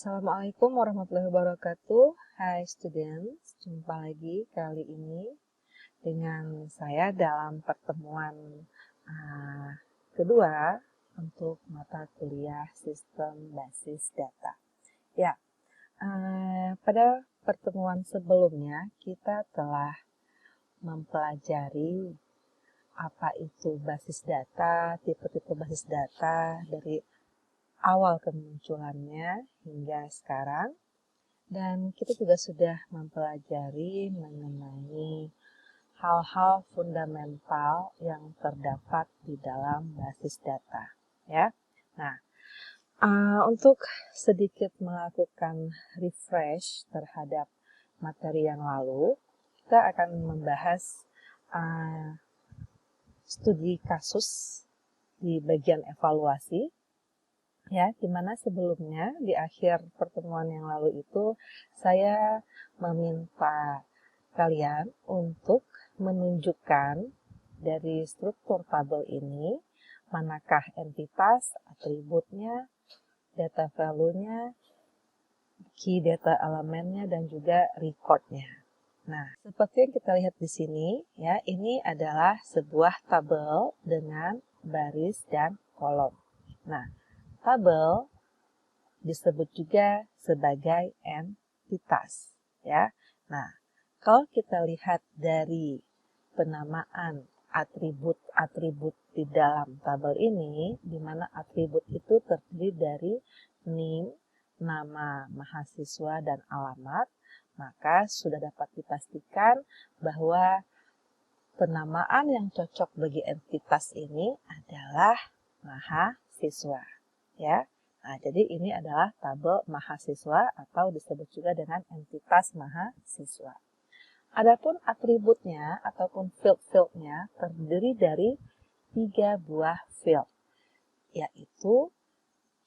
Assalamualaikum warahmatullahi wabarakatuh. Hai students, jumpa lagi kali ini dengan saya dalam pertemuan kedua untuk mata kuliah Sistem Basis Data. Ya, pada pertemuan sebelumnya kita telah mempelajari apa itu basis data, tipe-tipe basis data dari awal kemunculannya hingga sekarang, dan kita juga sudah mempelajari mengenai hal-hal fundamental yang terdapat di dalam basis data, ya. Nah, untuk sedikit melakukan refresh terhadap materi yang lalu, kita akan membahas studi kasus di bagian evaluasi. Ya, dimana sebelumnya di akhir pertemuan yang lalu itu saya meminta kalian untuk menunjukkan dari struktur tabel ini manakah entitas, atributnya, data value-nya, key data elemennya, dan juga record-nya. Nah, seperti yang kita lihat di sini, ya, ini adalah sebuah tabel dengan baris dan kolom. Nah, tabel disebut juga sebagai entitas, ya. Nah, kalau kita lihat dari penamaan atribut-atribut di dalam tabel ini, di mana atribut itu terdiri dari name, nama mahasiswa, dan alamat, maka sudah dapat dipastikan bahwa penamaan yang cocok bagi entitas ini adalah mahasiswa. Ya, nah, jadi ini adalah tabel mahasiswa atau disebut juga dengan entitas mahasiswa. Adapun atributnya ataupun field-fieldnya terdiri dari 3 buah field, yaitu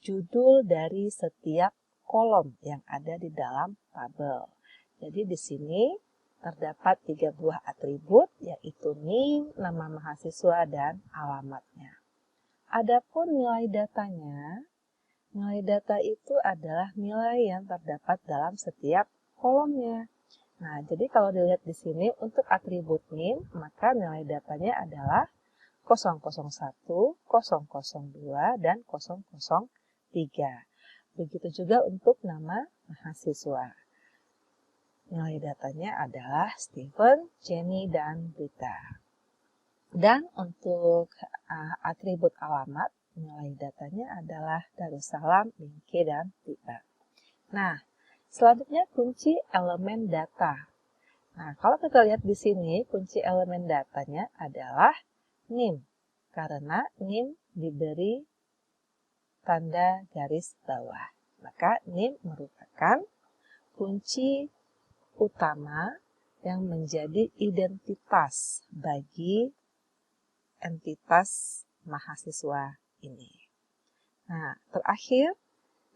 judul dari setiap kolom yang ada di dalam tabel. Jadi di sini terdapat 3 buah atribut, yaitu name, nama mahasiswa, dan alamatnya. Adapun nilai datanya, nilai data itu adalah nilai yang terdapat dalam setiap kolomnya. Nah, jadi kalau dilihat di sini untuk atribut name, maka nilai datanya adalah 001, 002, dan 003. Begitu juga untuk nama mahasiswa. Nilai datanya adalah Stephen, Jenny, dan Brita. Dan untuk atribut alamat, nilai datanya adalah Darussalam, Bingke, dan Tiba. Nah, selanjutnya kunci elemen data. Nah, kalau kita lihat di sini, kunci elemen datanya adalah name. Karena name diberi tanda garis bawah. Maka name merupakan kunci utama yang menjadi identitas bagi entitas mahasiswa ini. Nah, terakhir,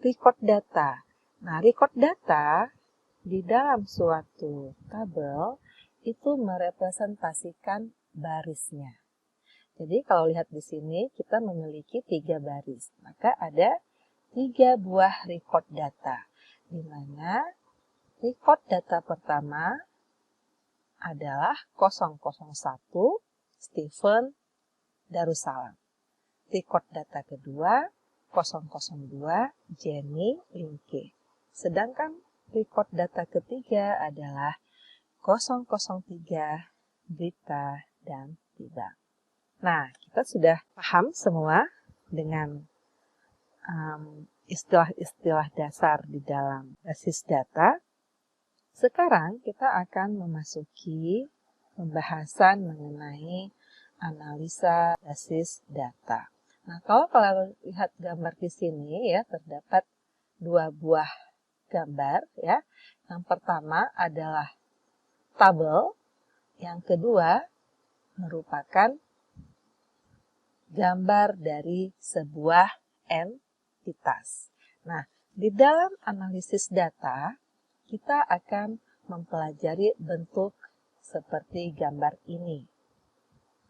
record data. Nah, record data di dalam suatu tabel itu merepresentasikan barisnya. Jadi kalau lihat di sini kita memiliki 3 baris, maka ada 3 buah record data, di mana record data pertama adalah 001 Stephen Darussalam. Record data kedua 002 Jenny Bingke. Sedangkan record data ketiga adalah 003 Brita dan Tiba. Nah, kita sudah paham semua dengan istilah-istilah dasar di dalam basis data. Sekarang kita akan memasuki pembahasan mengenai analisa basis data. Nah, kalau kalian lihat gambar di sini ya, terdapat 2 buah gambar ya. Yang pertama adalah tabel, yang kedua merupakan gambar dari sebuah entitas. Nah, di dalam analisis data, kita akan mempelajari bentuk seperti gambar ini.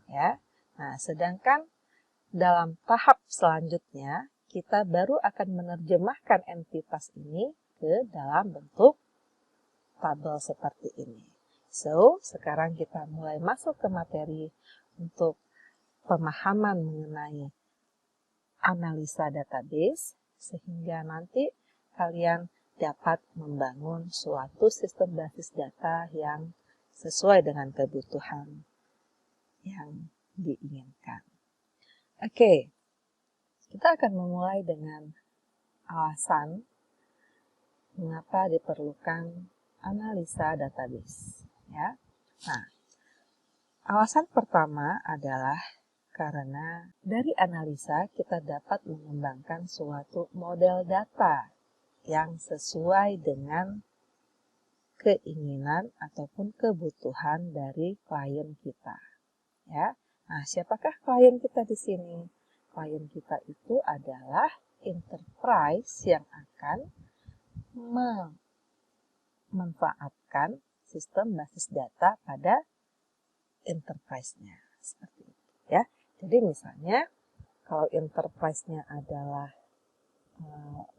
Ya. Nah, sedangkan dalam tahap selanjutnya, kita baru akan menerjemahkan entitas ini ke dalam bentuk tabel seperti ini. So, sekarang kita mulai masuk ke materi untuk pemahaman mengenai analisa database, sehingga nanti kalian dapat membangun suatu sistem basis data yang sesuai dengan kebutuhan yang diinginkan. Oke, kita akan memulai dengan alasan mengapa diperlukan analisa database. Ya. Nah, alasan pertama adalah karena dari analisa kita dapat mengembangkan suatu model data yang sesuai dengan keinginan ataupun kebutuhan dari klien kita. Ya. Nah, siapakah klien kita di sini? Klien kita itu adalah enterprise yang akan memanfaatkan sistem basis data pada enterprise-nya. Seperti itu, ya. Jadi misalnya kalau enterprise-nya adalah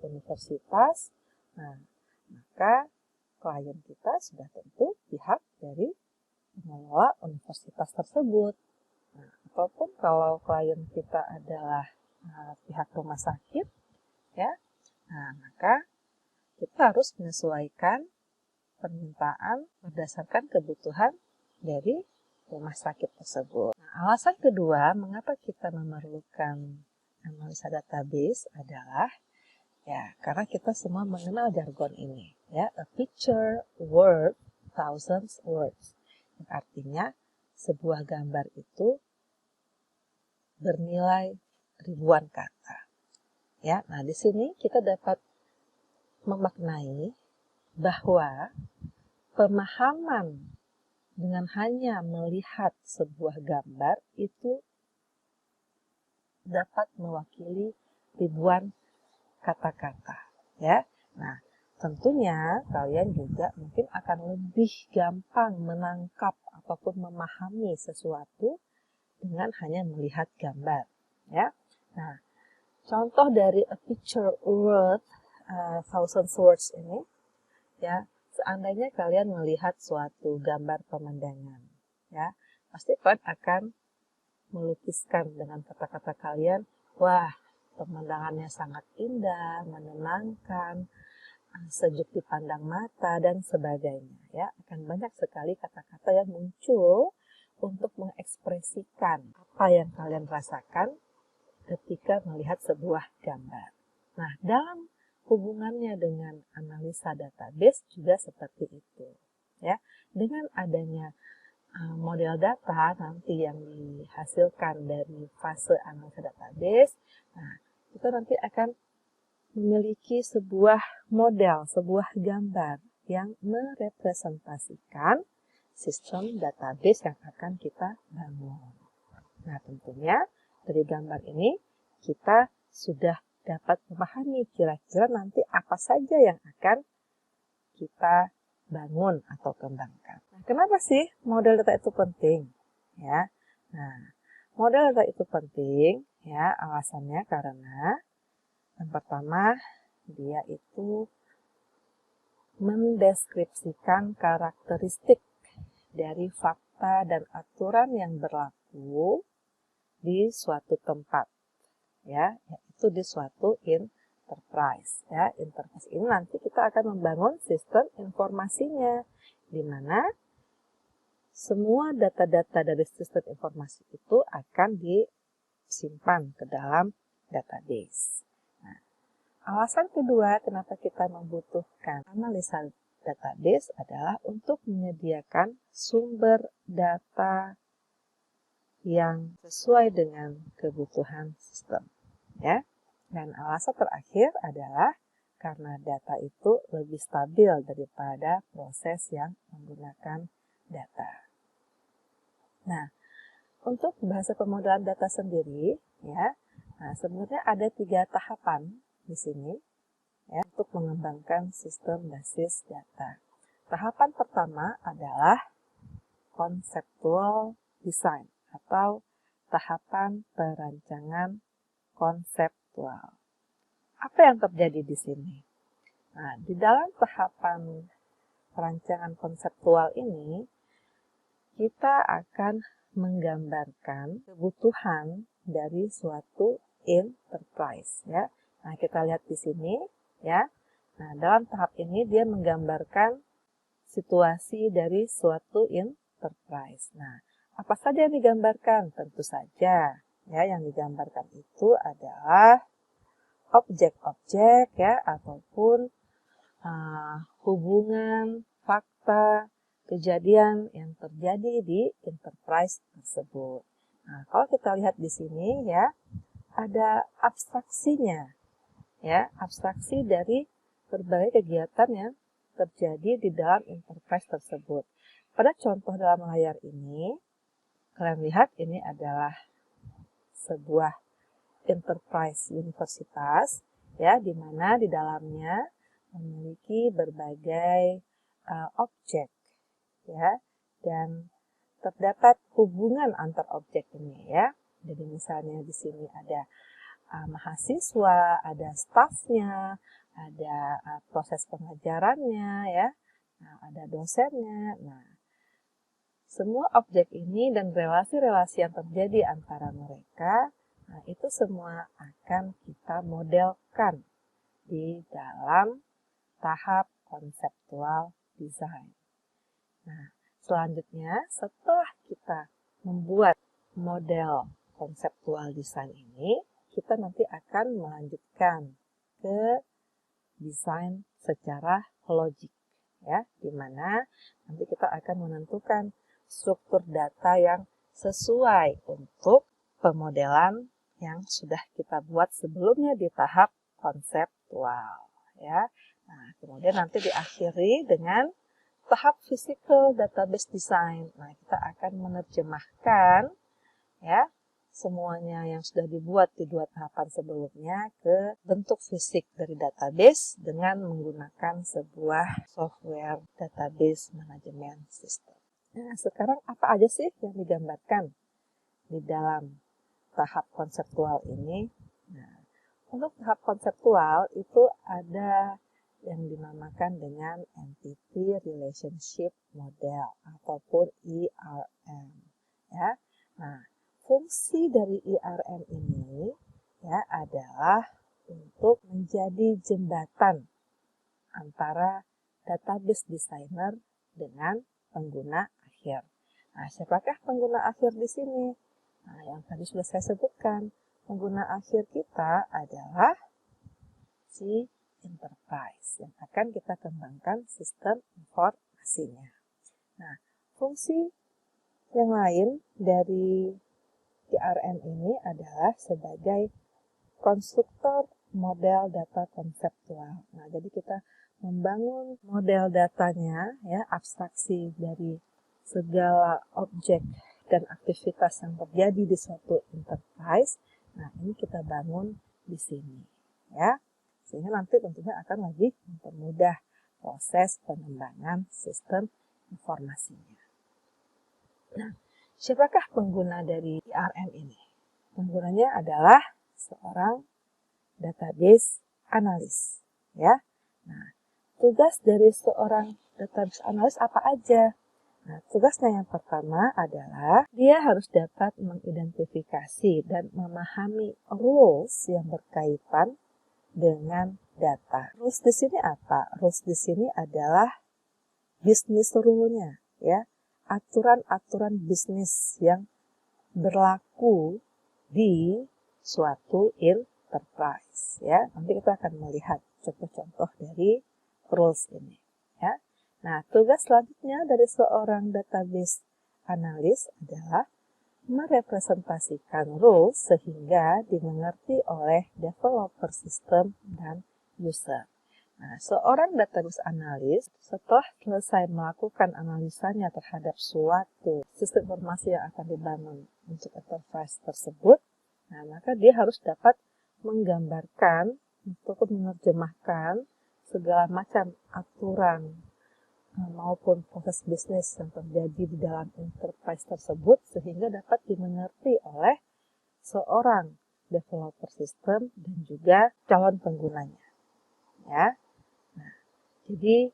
universitas, nah, maka klien kita sudah tentu pihak dari pengelola universitas tersebut. Nah, ataupun kalau klien kita adalah pihak rumah sakit, ya, nah, maka kita harus menyesuaikan permintaan berdasarkan kebutuhan dari rumah sakit tersebut. Nah, alasan kedua mengapa kita memerlukan analisa database adalah ya karena kita semua mengenal jargon ini, ya, a picture worth thousands words. Yang artinya sebuah gambar itu bernilai ribuan kata. Ya, nah di sini kita dapat memaknai bahwa pemahaman dengan hanya melihat sebuah gambar itu dapat mewakili ribuan kata-kata, ya. Nah, tentunya kalian juga mungkin akan lebih gampang menangkap ataupun memahami sesuatu dengan hanya melihat gambar, ya. Nah, contoh dari a picture worth thousand words ini, ya. Seandainya kalian melihat suatu gambar pemandangan, ya, pasti kalian akan melukiskan dengan kata-kata kalian, wah, pemandangannya sangat indah, menenangkan, sejuk dipandang mata, dan sebagainya. Ya, akan banyak sekali kata-kata yang muncul untuk mengekspresikan apa yang kalian rasakan ketika melihat sebuah gambar. Nah, dalam hubungannya dengan analisa database juga seperti itu, ya. Dengan adanya model data nanti yang dihasilkan dari fase analisa database, nah, kita nanti akan memiliki sebuah model, sebuah gambar yang merepresentasikan sistem database yang akan kita bangun. Nah, tentunya dari gambar ini kita sudah dapat memahami kira-kira nanti apa saja yang akan kita bangun atau kembangkan. Nah, kenapa sih model data itu penting? Ya, nah, model data itu penting, ya, alasannya karena yang pertama dia itu mendeskripsikan karakteristik dari fakta dan aturan yang berlaku di suatu tempat, ya, yaitu di suatu enterprise. Ya, enterprise ini nanti kita akan membangun sistem informasinya, di mana semua data-data dari sistem informasi itu akan disimpan ke dalam database. Nah, alasan kedua kenapa kita membutuhkan analisa database adalah untuk menyediakan sumber data yang sesuai dengan kebutuhan sistem, ya. Dan alasan terakhir adalah karena data itu lebih stabil daripada proses yang menggunakan data. Nah, untuk bahasa pemodelan data sendiri, ya, nah sebenarnya ada 3 tahapan di sini, ya, untuk mengembangkan sistem basis data. Tahapan pertama adalah conceptual design atau tahapan perancangan konseptual. apa yang terjadi di sini? Nah, di dalam tahapan perancangan konseptual ini, kita akan menggambarkan kebutuhan dari suatu enterprise, ya. Nah, kita lihat di sini, ya. Nah, dalam tahap ini dia menggambarkan situasi dari suatu enterprise. Nah, apa saja yang digambarkan? Tentu saja, ya, yang digambarkan itu adalah objek-objek, ya, ataupun hubungan, fakta, kejadian yang terjadi di enterprise tersebut. Nah, kalau kita lihat di sini, ya, ada abstraksinya, ya, abstraksi dari berbagai kegiatan yang terjadi di dalam enterprise tersebut. Pada contoh dalam layar ini, kalian lihat ini adalah sebuah enterprise universitas, ya, di mana di dalamnya memiliki berbagai objek, ya, dan terdapat hubungan antar objek ini, ya. Jadi misalnya di sini ada mahasiswa, ada stafnya, ada proses pengajarannya, ya, nah, ada dosennya. Nah, semua objek ini dan relasi-relasi yang terjadi antara mereka, nah, itu semua akan kita modelkan di dalam tahap konseptual design. Nah, selanjutnya setelah kita membuat model konseptual design ini, kita nanti akan melanjutkan ke desain secara logik, ya, di mana nanti kita akan menentukan struktur data yang sesuai untuk pemodelan yang sudah kita buat sebelumnya di tahap konseptual, ya. Nah, kemudian nanti diakhiri dengan tahap physical database design. Nah, kita akan menerjemahkan, ya, semuanya yang sudah dibuat di dua tahapan sebelumnya ke bentuk fisik dari database dengan menggunakan sebuah software database management system. Nah, sekarang apa aja sih yang digambarkan di dalam tahap konseptual ini? Nah, untuk tahap konseptual itu ada yang dinamakan dengan Entity Relationship Model ataupun ERM, ya. Nah, fungsi dari ERM ini, ya, adalah untuk menjadi jembatan antara database designer dengan pengguna akhir. Nah, siapakah pengguna akhir di sini? Nah, yang tadi sudah saya sebutkan, pengguna akhir kita adalah si enterprise yang akan kita kembangkan sistem informasinya. Nah, fungsi yang lain dari ERM ini adalah sebagai konstruktor model data konseptual. Nah, jadi kita membangun model datanya, ya, abstraksi dari segala objek dan aktivitas yang terjadi di suatu enterprise. Nah, ini kita bangun di sini, ya. Sehingga nanti tentunya akan lebih mempermudah proses pengembangan sistem informasinya. Nah, siapakah pengguna dari ERM ini? Penggunanya adalah seorang database analis, ya. Nah, tugas dari seorang database analis apa aja? Nah, tugasnya yang pertama adalah dia harus dapat mengidentifikasi dan memahami rules yang berkaitan dengan data. Rules di sini apa? Rules di sini adalah bisnis rule-nya, ya. Aturan-aturan bisnis yang berlaku di suatu enterprise, ya. Nanti kita akan melihat contoh-contoh dari rules ini, ya. Nah, tugas selanjutnya dari seorang database analis adalah merepresentasikan rules sehingga dimengerti oleh developer sistem dan user. Nah, seorang database analis setelah selesai melakukan analisanya terhadap suatu sistem informasi yang akan dibangun untuk enterprise tersebut, nah, maka dia harus dapat menggambarkan ataupun menerjemahkan segala macam aturan maupun proses bisnis yang terjadi di dalam enterprise tersebut sehingga dapat dimengerti oleh seorang developer sistem, dan juga calon penggunanya. Ya. Nah, jadi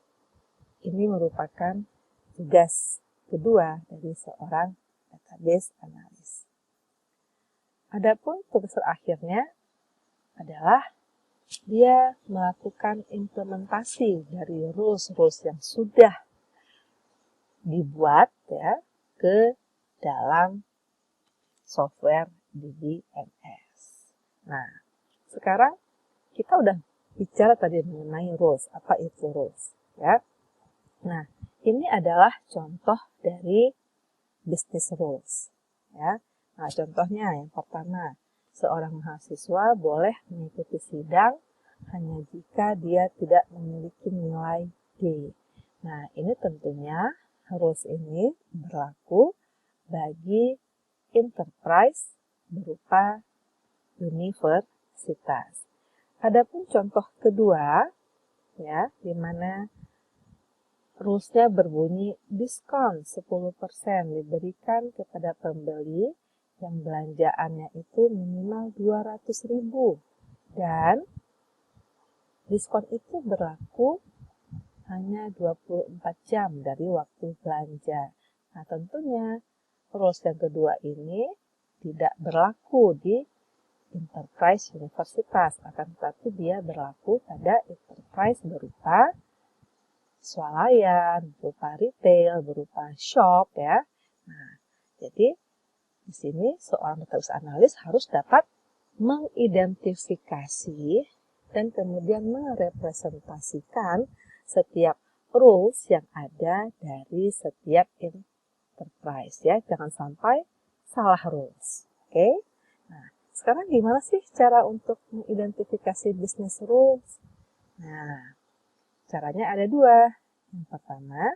ini merupakan tugas kedua dari seorang database analis. Adapun tugas terakhirnya adalah dia melakukan implementasi dari rules-rules yang sudah dibuat ya ke dalam software DBMS. Nah, sekarang kita udah bicara tadi mengenai rules. Apa itu rules? Ya. Nah, ini adalah contoh dari business rules. Ya. Nah, contohnya yang pertama, seorang mahasiswa boleh mengikuti sidang hanya jika dia tidak memiliki nilai D. Nah, ini tentunya rules ini berlaku bagi enterprise berupa universitas. Adapun contoh kedua, ya, di mana rules-nya berbunyi diskon 10% diberikan kepada pembeli yang belanjaannya itu minimal 200.000 dan diskon itu berlaku hanya 24 jam dari waktu belanja. Nah, tentunya rules yang kedua ini tidak berlaku di enterprise universitas, akan tetapi dia berlaku pada enterprise berupa swalayan, berupa retail, berupa shop ya. Nah, jadi di sini seorang database analis harus dapat mengidentifikasi dan kemudian merepresentasikan setiap rules yang ada dari setiap enterprise ya. Jangan sampai salah rules. Oke. Nah, sekarang gimana sih cara untuk mengidentifikasi business rules? Nah, caranya ada dua. Yang pertama,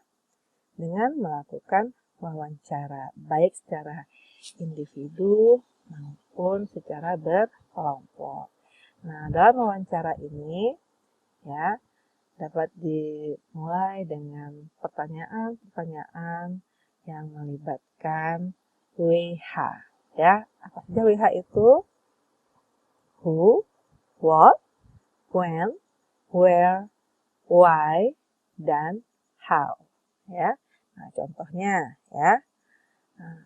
dengan melakukan wawancara, baik secara individu maupun secara berkelompok. Nah, dalam wawancara ini ya dapat dimulai dengan pertanyaan-pertanyaan yang melibatkan WH ya. Apa saja WH itu? Who, what, when, where, why, dan how ya. Nah, contohnya ya. Nah,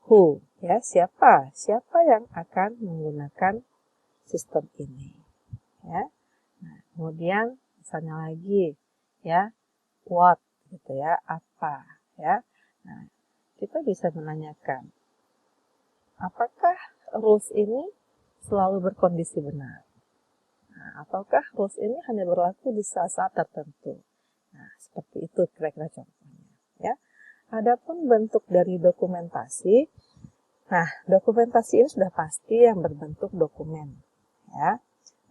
who ya, siapa yang akan menggunakan sistem ini ya. Nah, kemudian misalnya lagi ya, what gitu ya, apa ya. Nah, kita bisa menanyakan apakah rules ini selalu berkondisi benar. Nah, ataukah rules ini hanya berlaku di saat-saat tertentu. Nah, seperti itu kira-kira contohnya ya. Adapun bentuk dari dokumentasi, nah dokumentasi ini sudah pasti yang berbentuk dokumen ya.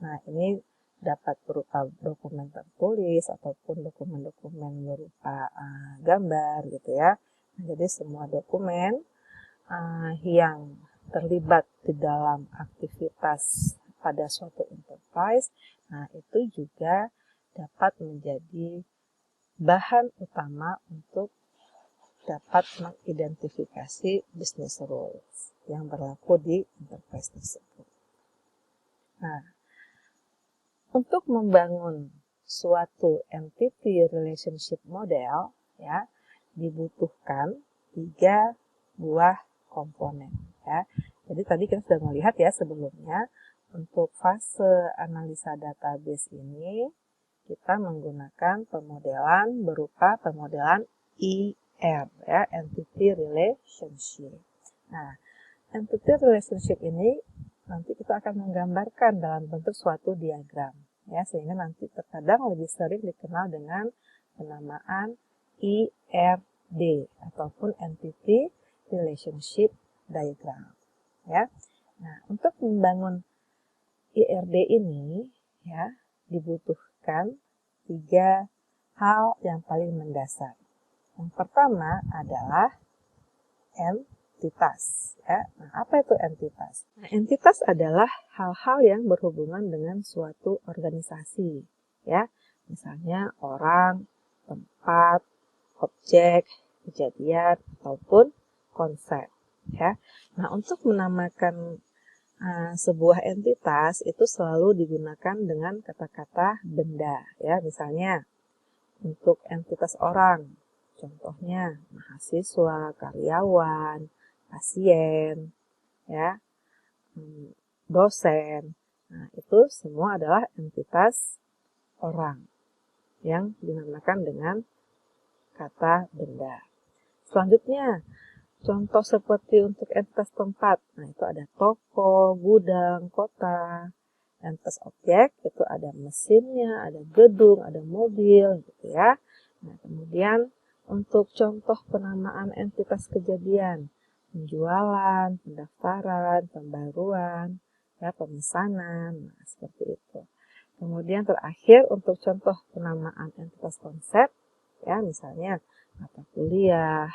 Nah, ini dapat berupa dokumen tertulis ataupun dokumen-dokumen berupa gambar gitu ya. Nah, jadi semua dokumen yang terlibat di dalam aktivitas pada suatu enterprise, nah itu juga dapat menjadi bahan utama untuk dapat mengidentifikasi business rules yang berlaku di enterprise tersebut. Nah, untuk membangun suatu entity relationship model, ya, dibutuhkan 3 buah komponen. Ya. Jadi tadi kita sudah melihat ya sebelumnya, untuk fase analisa database ini, kita menggunakan pemodelan berupa pemodelan ER, ya, Entity Relationship. Nah, Entity Relationship ini nanti kita akan menggambarkan dalam bentuk suatu diagram, ya, sehingga nanti terkadang lebih sering dikenal dengan penamaan ERD ataupun Entity Relationship Diagram, ya. Nah, untuk membangun ERD ini, ya, dibutuhkan 3 hal yang paling mendasar. Yang pertama adalah entitas. Ya. Nah, apa itu entitas? Nah, entitas adalah hal-hal yang berhubungan dengan suatu organisasi. Ya. Misalnya orang, tempat, objek, kejadian, ataupun konsep. Ya. Nah, untuk menamakan sebuah entitas itu selalu digunakan dengan kata-kata benda, ya. Misalnya untuk entitas orang, contohnya mahasiswa, karyawan, pasien, ya, dosen. Nah, itu semua adalah entitas orang yang dinamakan dengan kata benda. Selanjutnya, contoh seperti untuk entitas tempat. Nah, itu ada toko, gudang, kota. Entitas objek itu ada mesinnya, ada gedung, ada mobil, gitu ya. Nah, kemudian untuk contoh penamaan entitas kejadian, penjualan, pendaftaran, pembaruan, ya, pemesanan, nah, seperti itu. Kemudian terakhir untuk contoh penamaan entitas konsep, ya, misalnya mata kuliah,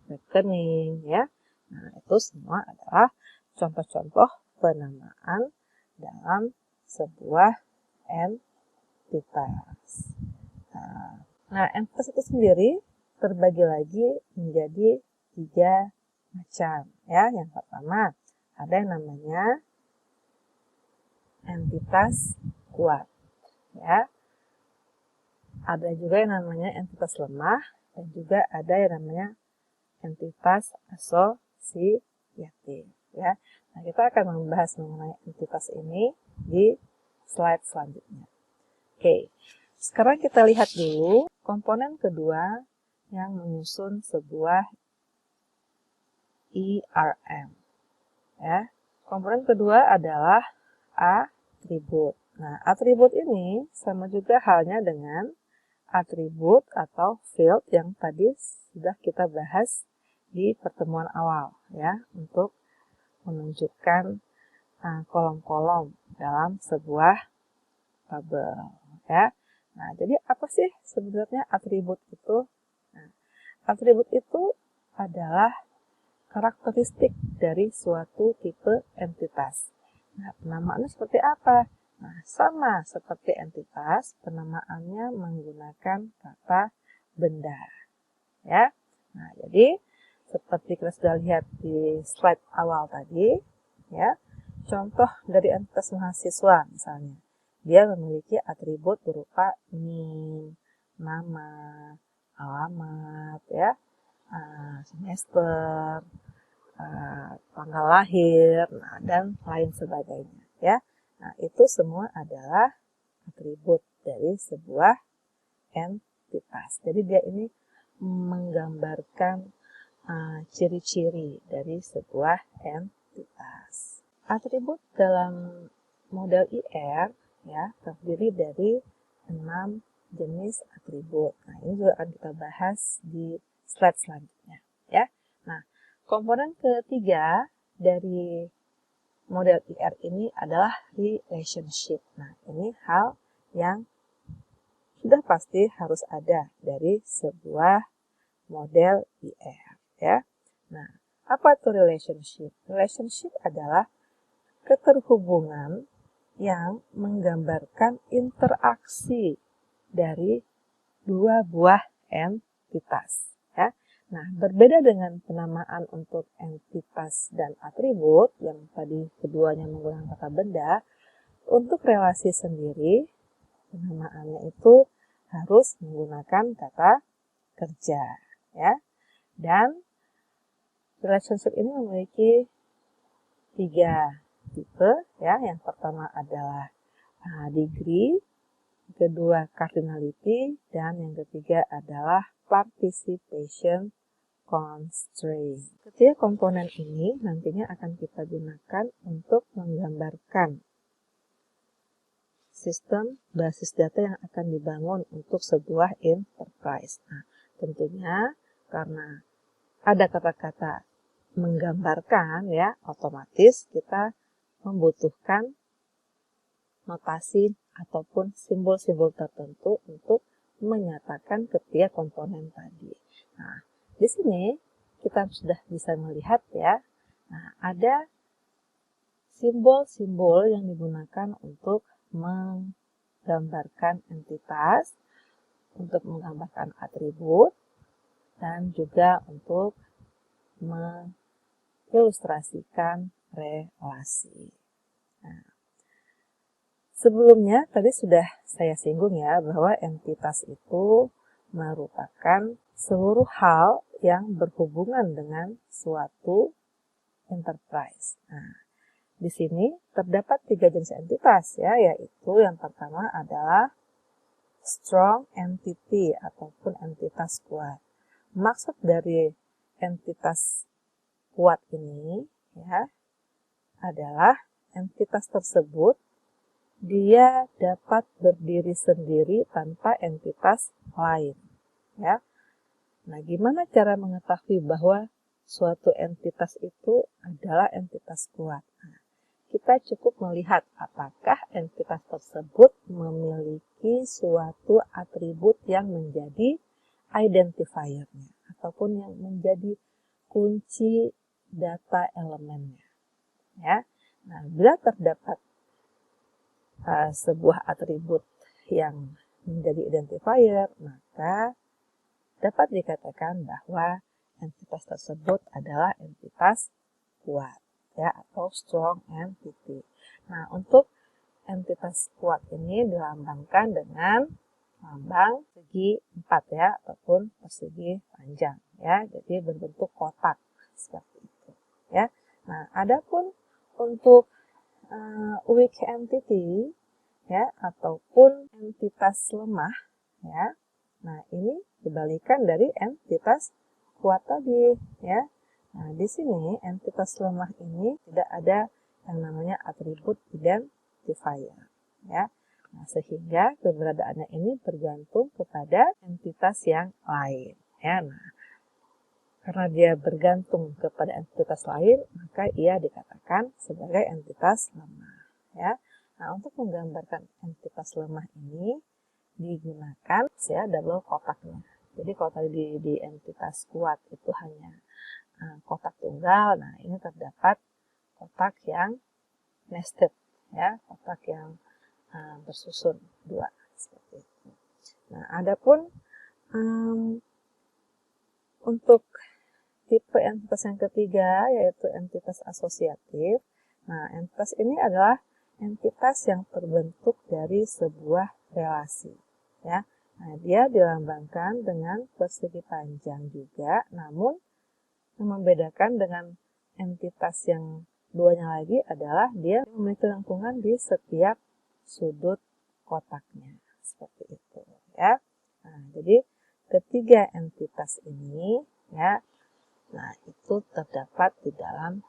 rekening, ya. Nah, itu semua adalah contoh-contoh penamaan dalam sebuah entitas. Nah, entitas itu sendiri terbagi lagi menjadi 3 macam, ya. Yang pertama, ada yang namanya entitas kuat, ya. Ada juga yang namanya entitas lemah, dan juga ada yang namanya entitas asosiatif, ya. Nah, kita akan membahas mengenai entitas ini di slide selanjutnya. Oke, sekarang kita lihat dulu komponen kedua yang menyusun sebuah IRM, ya. Komponen kedua adalah atribut. Nah, atribut ini sama juga halnya dengan atribut atau field yang tadi sudah kita bahas di pertemuan awal, ya, untuk menunjukkan kolom-kolom dalam sebuah tabel, ya. Nah, jadi apa sih sebenarnya atribut itu? Nah, atribut itu adalah karakteristik dari suatu tipe entitas. Nah, penamaannya seperti apa? Nah, sama seperti entitas, penamaannya menggunakan kata benda, ya. Nah, jadi seperti kita sudah lihat di slide awal tadi, ya. Contoh dari entitas mahasiswa misalnya, dia memiliki atribut berupa NIM, nama, alamat, ya, semester, tanggal lahir, nah, dan lain sebagainya, ya. Nah, itu semua adalah atribut dari sebuah entitas. Jadi dia ini menggambarkan ciri-ciri dari sebuah entitas. Atribut dalam model IR, ya, terdiri dari 6 jenis atribut. Nah, ini juga akan kita bahas di slide selanjutnya, ya. Nah, komponen ketiga dari model IR ini adalah relationship. Nah, ini hal yang sudah pasti harus ada dari sebuah model IR, ya. Nah, apa itu relationship? Relationship adalah keterhubungan yang menggambarkan interaksi dari dua buah entitas, ya. Nah, berbeda dengan penamaan untuk entitas dan atribut, yang tadi keduanya menggunakan kata benda, untuk relasi sendiri, penamaannya itu harus menggunakan kata kerja, ya. Dan relationship ini memiliki 3 tipe, ya. Yang pertama adalah degree, kedua cardinality, dan yang ketiga adalah participation constraint. Ketiga komponen ini nantinya akan kita gunakan untuk menggambarkan sistem basis data yang akan dibangun untuk sebuah enterprise. Nah, tentunya karena ada kata-kata menggambarkan, ya, otomatis kita membutuhkan notasi ataupun simbol-simbol tertentu untuk menyatakan ketiga komponen tadi. Nah, di sini kita sudah bisa melihat, ya. Nah, ada simbol-simbol yang digunakan untuk menggambarkan entitas, untuk menggambarkan atribut, dan juga untuk mengilustrasikan relasi. Nah, sebelumnya tadi sudah saya singgung ya bahwa entitas itu merupakan seluruh hal yang berhubungan dengan suatu enterprise. Nah, di sini terdapat 3 jenis entitas ya, yaitu yang pertama adalah strong entity ataupun entitas kuat. Maksud dari entitas kuat ini ya adalah entitas tersebut dia dapat berdiri sendiri tanpa entitas lain. Ya. Nah, gimana cara mengetahui bahwa suatu entitas itu adalah entitas kuat? Nah, kita cukup melihat apakah entitas tersebut memiliki suatu atribut yang menjadi identifier-nya ataupun yang menjadi kunci data elemennya. Ya. Nah, bila terdapat sebuah atribut yang menjadi identifier, maka dapat dikatakan bahwa entitas tersebut adalah entitas kuat ya atau strong entity. Nah, untuk entitas kuat ini dilambangkan dengan lambang segi 4 ya ataupun persegi panjang ya. Jadi berbentuk kotak seperti itu ya. Nah, adapun untuk weak entity ya ataupun entitas lemah ya. Nah, ini kebalikan dari entitas kuat tadi ya. Nah, di sini entitas lemah ini tidak ada yang namanya atribut identifier ya. Nah, sehingga keberadaannya ini bergantung kepada entitas yang lain ya. Nah, karena dia bergantung kepada entitas lain, maka ia dikatakan sebagai entitas lemah. Ya. Nah, untuk menggambarkan entitas lemah ini digunakan ya double kotaknya. Jadi kalau tadi di entitas kuat itu hanya kotak tunggal, nah ini terdapat kotak yang nested, ya, kotak yang bersusun dua seperti itu. Nah, adapun untuk tipe entitas yang ketiga yaitu entitas asosiatif. Nah, entitas ini adalah entitas yang terbentuk dari sebuah relasi. Ya, nah dia dilambangkan dengan persegi panjang juga, namun yang membedakan dengan entitas yang duanya lagi adalah dia memiliki lengkungan di setiap sudut kotaknya seperti itu. Ya, nah jadi ketiga entitas ini ya. Nah, itu terdapat di dalam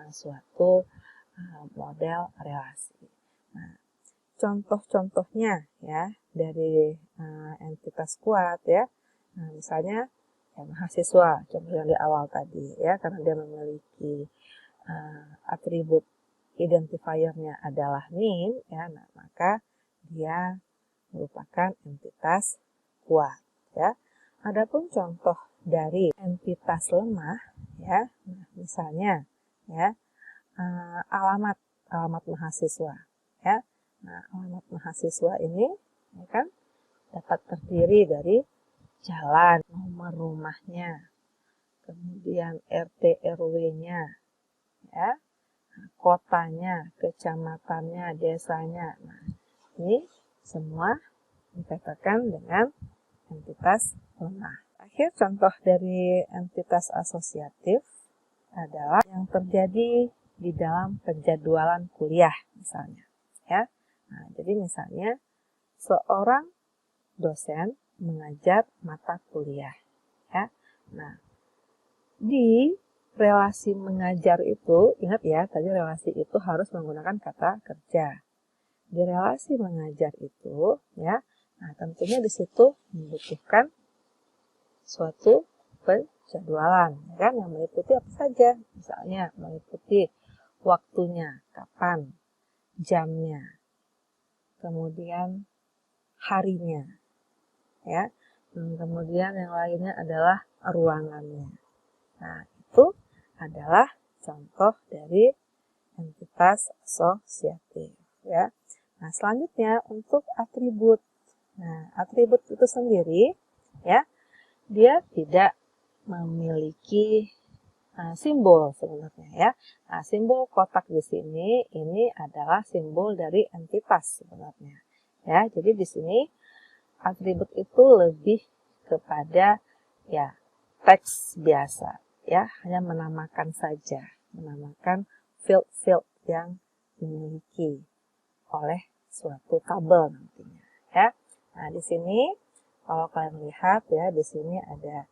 suatu model relasi. Nah, contoh-contohnya ya dari entitas kuat ya. Nah, misalnya ya, mahasiswa, contoh yang di awal tadi ya, karena dia memiliki atribut identifiernya adalah NIM ya, nah, maka dia merupakan entitas kuat ya. Adapun contoh dari entitas lemah ya, nah, misalnya ya alamat mahasiswa ya. Nah, alamat mahasiswa ini ya kan dapat terdiri dari jalan, nomor rumahnya, kemudian RT RW-nya ya, kotanya, kecamatannya, desanya. Nah, ini semua dikatakan dengan entitas lemah. Akhir contoh dari entitas asosiatif adalah yang terjadi di dalam penjadwalan kuliah misalnya. Ya. Nah, jadi misalnya seorang dosen mengajar mata kuliah. Ya. Nah, di relasi mengajar itu, ingat ya, tadi relasi itu harus menggunakan kata kerja. Di relasi mengajar itu, ya, nah tentunya di situ membutuhkan suatu penjadwalan, kan, yang meliputi apa saja, misalnya meliputi waktunya, kapan, jamnya, kemudian harinya, ya, kemudian yang lainnya adalah ruangannya. Nah, itu adalah contoh dari entitas asosiatif, ya. Nah, selanjutnya untuk atribut. Nah, atribut itu sendiri, ya, dia tidak memiliki simbol sebenarnya ya. Nah, simbol kotak di sini ini adalah simbol dari entitas sebenarnya. Ya, jadi di sini atribut itu lebih kepada ya teks biasa ya, hanya menamakan saja, menamakan field-field yang dimiliki oleh suatu tabel nantinya ya. Nah, di sini kalau kalian lihat ya, di sini ada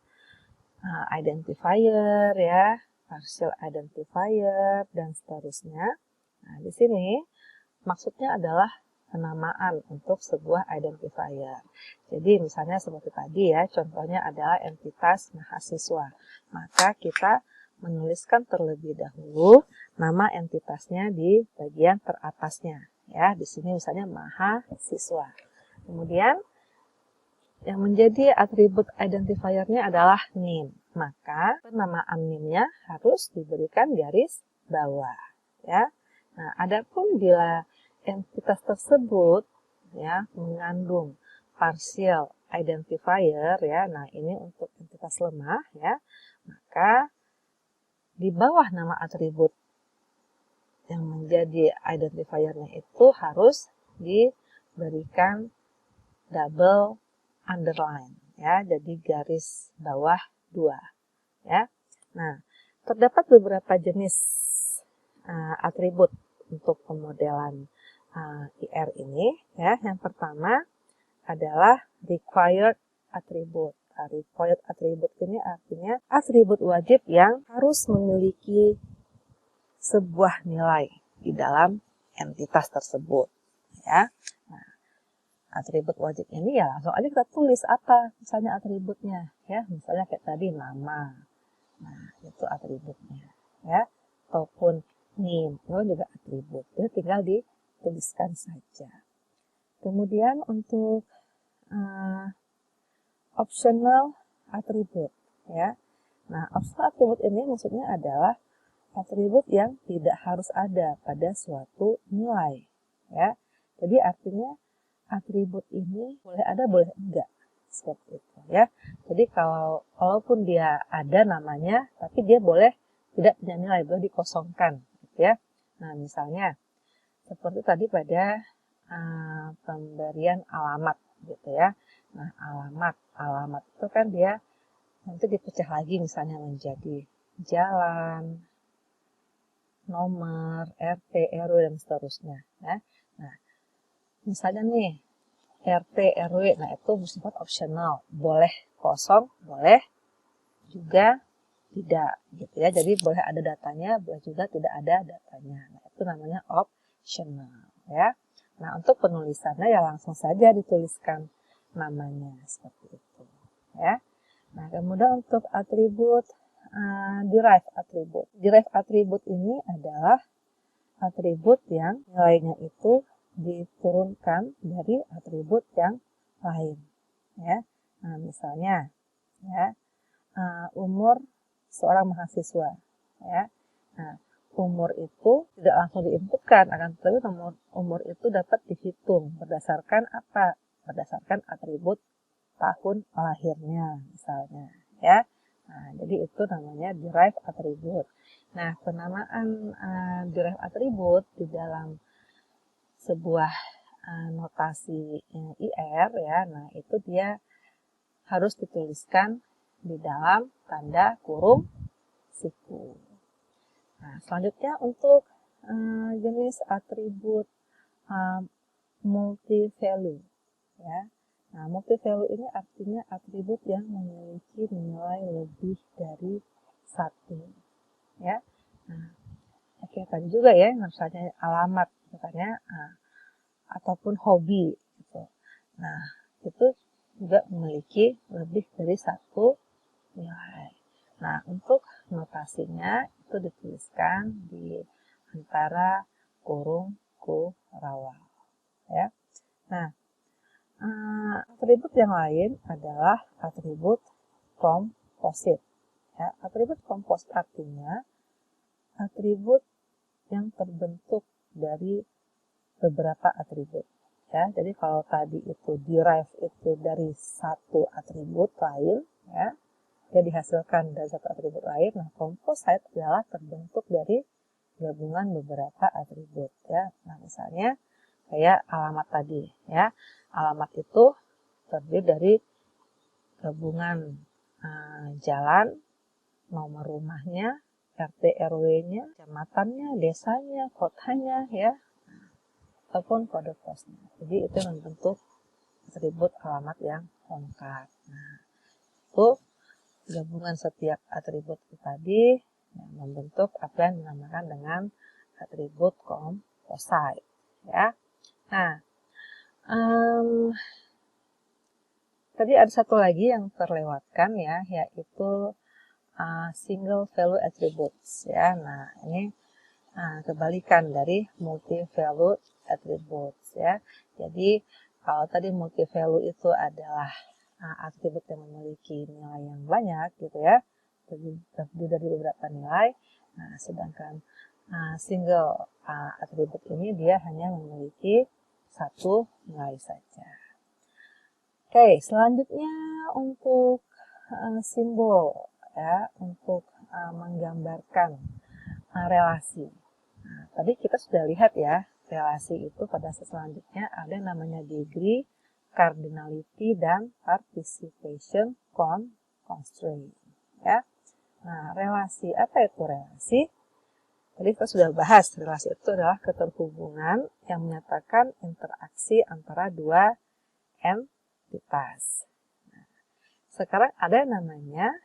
identifier ya, partial identifier dan seterusnya. Nah, di sini maksudnya adalah penamaan untuk sebuah identifier. Jadi misalnya seperti tadi ya, contohnya adalah entitas mahasiswa. Maka kita menuliskan terlebih dahulu nama entitasnya di bagian teratasnya. Ya, di sini misalnya mahasiswa. Kemudian yang menjadi atribut identifiernya adalah name. Maka penamaan name-nya harus diberikan garis bawah. Ya. Nah, adapun bila entitas tersebut ya mengandung partial identifier ya, nah ini untuk entitas lemah ya, maka di bawah nama atribut yang menjadi identifiernya itu harus diberikan double underline ya, jadi garis bawah 2 ya. Nah, terdapat beberapa jenis atribut untuk pemodelan IR ini ya. Yang pertama adalah required attribute. Required attribute ini artinya atribut wajib yang harus memiliki sebuah nilai di dalam entitas tersebut ya. Nah, atribut wajib ini ya langsung aja kita tulis apa misalnya atributnya ya, misalnya kayak tadi nama. Nah, itu atributnya ya, ataupun name itu juga atribut, itu tinggal dituliskan saja. Kemudian untuk optional atribut ya. Nah, optional atribut ini maksudnya adalah atribut yang tidak harus ada pada suatu nilai ya. Jadi artinya atribut ini boleh ada boleh enggak seperti itu ya. Jadi kalaupun dia ada namanya tapi dia boleh tidak punya nilai, boleh dikosongkan gitu ya. Nah, misalnya seperti tadi pada pemberian alamat gitu ya. Nah, alamat itu kan dia nanti dipecah lagi misalnya menjadi jalan, nomor, RT, RW dan seterusnya ya. Nah, misalnya nih RT, RW, nah itu bersifat opsional, boleh kosong, boleh juga tidak gitu ya. Jadi boleh ada datanya, boleh juga tidak ada datanya. Nah, itu namanya optional ya. Nah, untuk penulisannya ya langsung saja dituliskan namanya seperti itu ya. Nah, kemudian untuk atribut derived atribut. Derived atribut ini adalah atribut yang nilainya itu diturunkan dari atribut yang lain ya. Nah, misalnya ya, umur seorang mahasiswa ya. Nah, umur itu tidak langsung diinputkan, akan tetapi umur itu dapat dihitung berdasarkan apa? Berdasarkan atribut tahun lahirnya misalnya ya. Nah, jadi itu namanya derived attribute. Nah, penamaan derived attribute di dalam sebuah notasi IR ya, nah itu dia harus dituliskan di dalam tanda kurung siku. Nah, selanjutnya untuk jenis atribut multi-value ya. Nah, multi-value ini artinya atribut yang memiliki nilai lebih dari 1 ya. Nah, oke, tadi juga ya, misalnya alamat misalnya ataupun hobi gitu. Nah, itu juga memiliki lebih dari 1 nilai. Nah, untuk notasinya itu dituliskan di antara kurung kurawal ya. Nah, atribut yang lain adalah atribut komposit ya. Atribut komposit artinya atribut yang terbentuk dari beberapa atribut ya. Jadi kalau tadi itu derive itu dari satu atribut lain ya. dia dihasilkan dari satu atribut lain. Nah, composite adalah terbentuk dari gabungan beberapa atribut ya. Nah, misalnya kayak alamat tadi ya. Alamat itu terdiri dari gabungan jalan, nomor rumahnya, RT RW-nya, kecamatannya, desanya, kotanya ya, ataupun kode posnya. Jadi itu membentuk atribut alamat yang lengkap. Nah, itu gabungan setiap atribut itu tadi yang membentuk apa yang dinamakan dengan atribut composite ya. Nah, tadi ada satu lagi yang terlewatkan ya, yaitu single value attributes ya. Nah, ini kebalikan dari multi value attributes ya. Jadi kalau tadi multi value itu adalah atribut yang memiliki nilai yang banyak gitu ya, terdiri dari beberapa nilai. Nah, sedangkan single atribut ini dia hanya memiliki satu nilai saja. Oke, selanjutnya untuk simbol ya, untuk menggambarkan relasi. Nah, tadi kita sudah lihat ya, relasi itu pada selanjutnya ada namanya degree, cardinality, dan participation constraint. Ya. Nah, relasi, apa itu relasi? Tadi kita sudah bahas, relasi itu adalah keterhubungan yang menyatakan interaksi antara dua entitas. Nah, sekarang ada namanya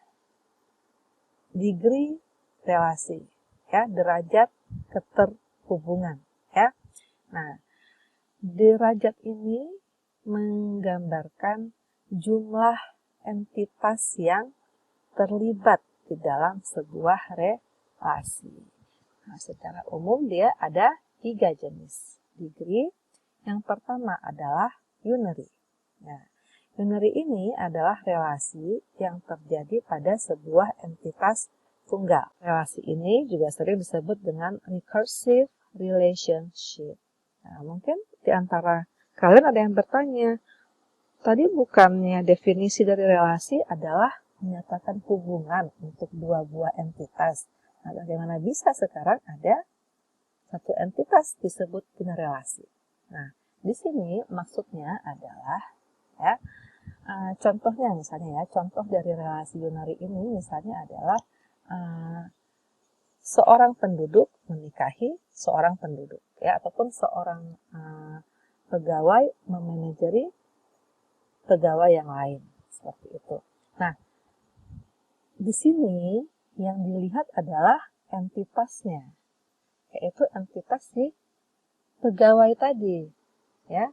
degree relasi, ya, derajat keterhubungan, ya. Nah, derajat ini menggambarkan jumlah entitas yang terlibat di dalam sebuah relasi. Nah, secara umum dia ada 3 jenis degree. Yang pertama adalah unary. Nah, unary ini adalah relasi yang terjadi pada sebuah entitas tunggal. Relasi ini juga sering disebut dengan recursive relationship. Nah, mungkin di antara kalian ada yang bertanya, tadi bukannya definisi dari relasi adalah menyatakan hubungan untuk dua buah entitas. Nah, bagaimana bisa sekarang ada satu entitas disebut punya relasi? Nah, di sini maksudnya adalah ya, contohnya misalnya ya, contoh dari relasi unary ini misalnya adalah seorang penduduk menikahi seorang penduduk ya, ataupun seorang pegawai memanajeri pegawai yang lain seperti itu. Nah, di sini yang dilihat adalah entitasnya, yaitu entitas si pegawai tadi ya,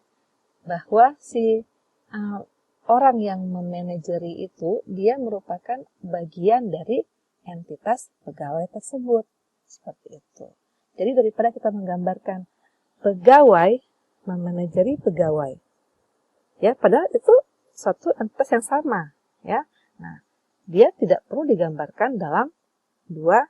bahwa si orang yang memanajeri itu dia merupakan bagian dari entitas pegawai tersebut. Seperti itu. Jadi daripada kita menggambarkan pegawai memanajeri pegawai, ya, padahal itu satu entitas yang sama, ya. Nah, dia tidak perlu digambarkan dalam dua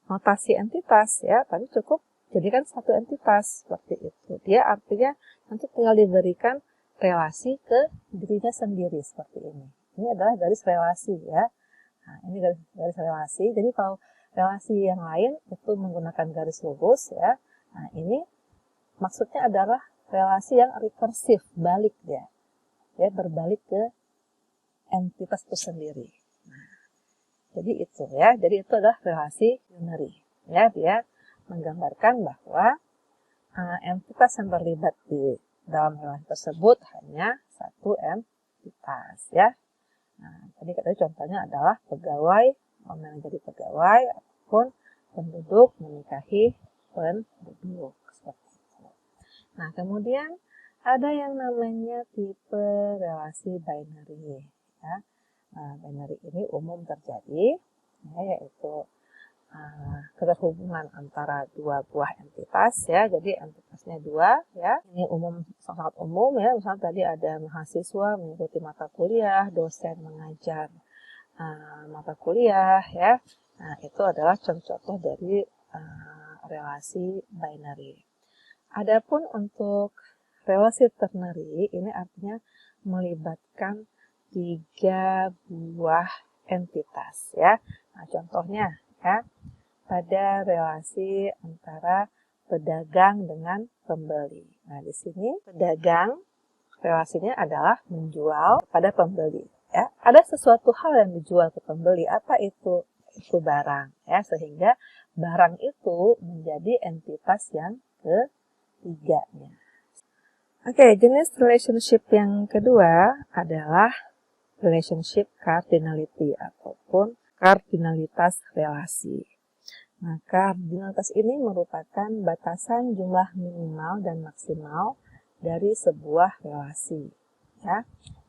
notasi entitas, ya, tapi cukup jadikan satu entitas seperti itu. Dia artinya nanti tinggal diberikan relasi ke dirinya sendiri seperti ini. Ini adalah garis relasi ya. Nah, ini garis relasi. Jadi kalau relasi yang lain itu menggunakan garis lurus ya. Nah, ini maksudnya adalah relasi yang rekursif, balik dia. Ya, berbalik ke entitas itu sendiri. Nah, jadi itu ya. Jadi itu adalah relasi unary. Ya, dia menggambarkan bahwa entitas yang terlibat di dalam relasi tersebut hanya satu entitas ya. Nah, tadi contohnya adalah pegawai memanajeri pegawai ataupun penduduk menikahi penduduk seperti itu. Nah, kemudian ada yang namanya tipe relasi binary ya. Nah, binary ini umum terjadi ya, yaitu keterhubungan antara dua buah entitas ya, jadi entitasnya dua ya, ini sangat umum ya, misalnya tadi ada mahasiswa mengikuti mata kuliah, dosen mengajar mata kuliah ya. Nah, itu adalah contoh-contoh dari relasi binary. Adapun untuk relasi ternary ini artinya melibatkan 3 buah entitas ya. Nah, contohnya ya, pada relasi antara pedagang dengan pembeli. Nah, di sini pedagang relasinya adalah menjual kepada pembeli ya. Ada sesuatu hal yang dijual ke pembeli, apa itu? Itu barang ya, sehingga barang itu menjadi entitas yang ketiganya. Oke, jenis relationship yang kedua adalah relationship cardinality ataupun kardinalitas relasi. Nah, kardinalitas ini merupakan batasan jumlah minimal dan maksimal dari sebuah relasi. Ya.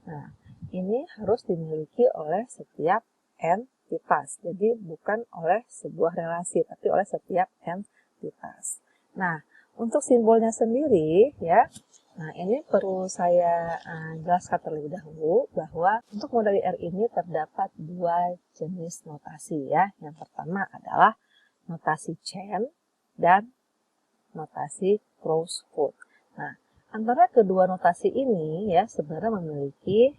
Nah, ini harus dimiliki oleh setiap entitas. Jadi bukan oleh sebuah relasi, tapi oleh setiap entitas. Nah, untuk simbolnya sendiri, ya, nah ini perlu saya jelaskan terlebih dahulu bahwa untuk model R ini terdapat dua jenis notasi ya. Yang pertama adalah notasi chain dan notasi crossfoot. Nah, antara kedua notasi ini ya sebenarnya memiliki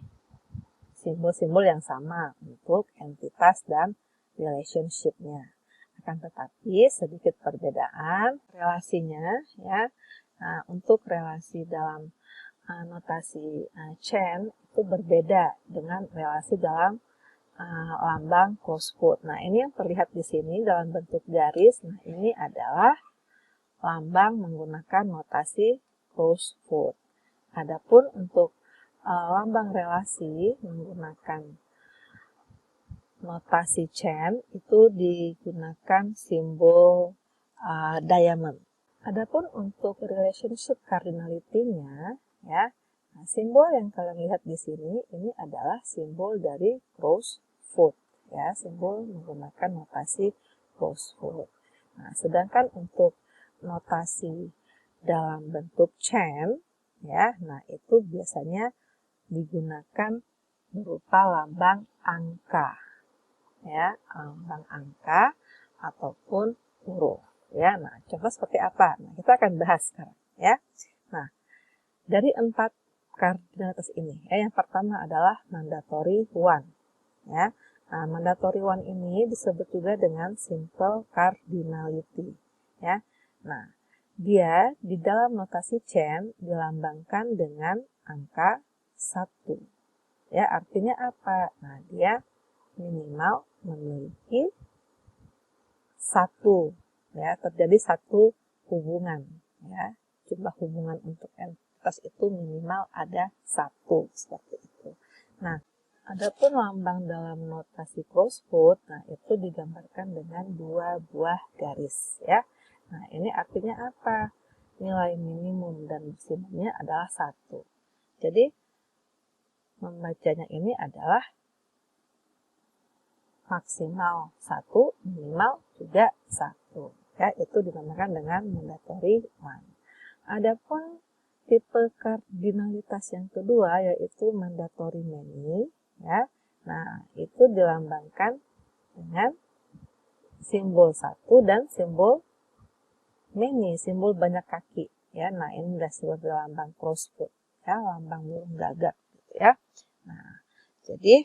simbol-simbol yang sama untuk entitas dan relationship-nya. Akan tetapi sedikit perbedaan relasinya ya. Nah, untuk relasi dalam notasi chain itu berbeda dengan relasi dalam lambang crossfoot. Nah, ini yang terlihat di sini dalam bentuk garis. Nah, ini adalah lambang menggunakan notasi crossfoot. Adapun untuk lambang relasi menggunakan notasi chain itu digunakan simbol diamond. Adapun untuk relationship cardinality-nya ya, nah, simbol yang kalian lihat di sini ini adalah simbol dari crossfoot ya, simbol menggunakan notasi crossfoot. Nah, sedangkan untuk notasi dalam bentuk chain ya, nah itu biasanya digunakan berupa lambang angka ya, lambang angka ataupun huruf. Ya, nah, contoh seperti apa? Nah, kita akan bahas sekarang, ya. Nah, dari 4 kardinalitas ini, ya, yang pertama adalah mandatory one, ya. Nah, mandatory one ini disebut juga dengan simple cardinality, ya. Nah, dia di dalam notasi chain dilambangkan dengan angka 1. Ya, artinya apa? Nah, dia minimal memiliki 1. Ya, terjadi satu hubungan ya, jumlah hubungan untuk entitas itu minimal ada 1 seperti itu. Nah, adapun lambang dalam notasi crossfoot, nah itu digambarkan dengan 2 buah garis ya. Nah, ini artinya apa? Nilai minimum dan maksimumnya adalah 1. Jadi membacanya ini adalah maksimal 1, minimal juga 1. Ya, itu dinamakan dengan mandatory one. Adapun tipe kardinalitas yang kedua yaitu mandatory many, ya. Nah, itu dilambangkan dengan simbol 1 dan simbol many, simbol banyak kaki, ya. Nah, ini adalah simbol lambang crossfoot, ya, lambang burung gagak gitu ya. Nah, jadi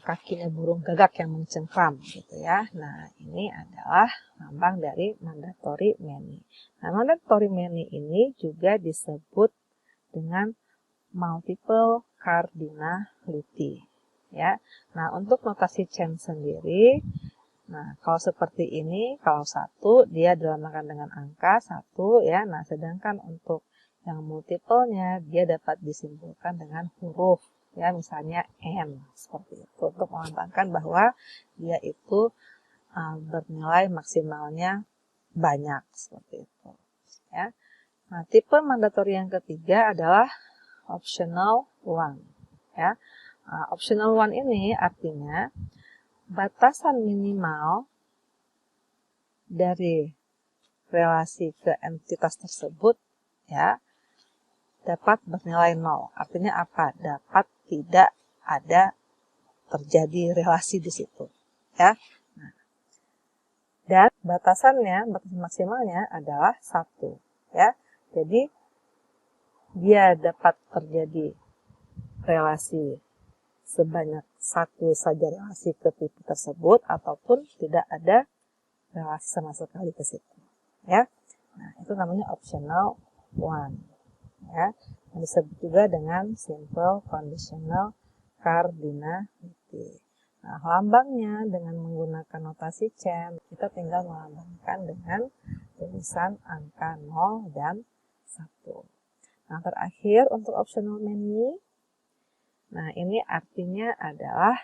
kakinya burung gagak yang mencengkram gitu ya. Nah, ini adalah lambang dari mandatory many. Nah, mandatory many ini juga disebut dengan multiple cardinality ya. Nah, untuk notasi chain sendiri, nah kalau seperti ini, kalau 1 dia dilambangkan dengan angka 1 ya. Nah, sedangkan untuk yang multiple-nya dia dapat disimbolkan dengan huruf ya, misalnya M seperti itu untuk melambangkan bahwa dia itu bernilai maksimalnya banyak seperti itu ya. Nah, tipe mandatory yang ketiga adalah optional one ya. Optional one ini artinya batasan minimal dari relasi ke entitas tersebut ya dapat bernilai 0. Artinya apa? Dapat tidak ada terjadi relasi di situ, ya. Nah, dan batasannya, batasan maksimalnya adalah 1, ya. Jadi dia dapat terjadi relasi sebanyak satu saja relasi ke tipe tersebut ataupun tidak ada relasi sama sekali ke situ, ya. Nah, itu namanya optional one, ya. Yang disebut juga dengan simple conditional cardinality. Nah, lambangnya dengan menggunakan notasi chain, kita tinggal melambangkan dengan tulisan angka 0 dan 1. Nah, terakhir untuk optional many, nah ini artinya adalah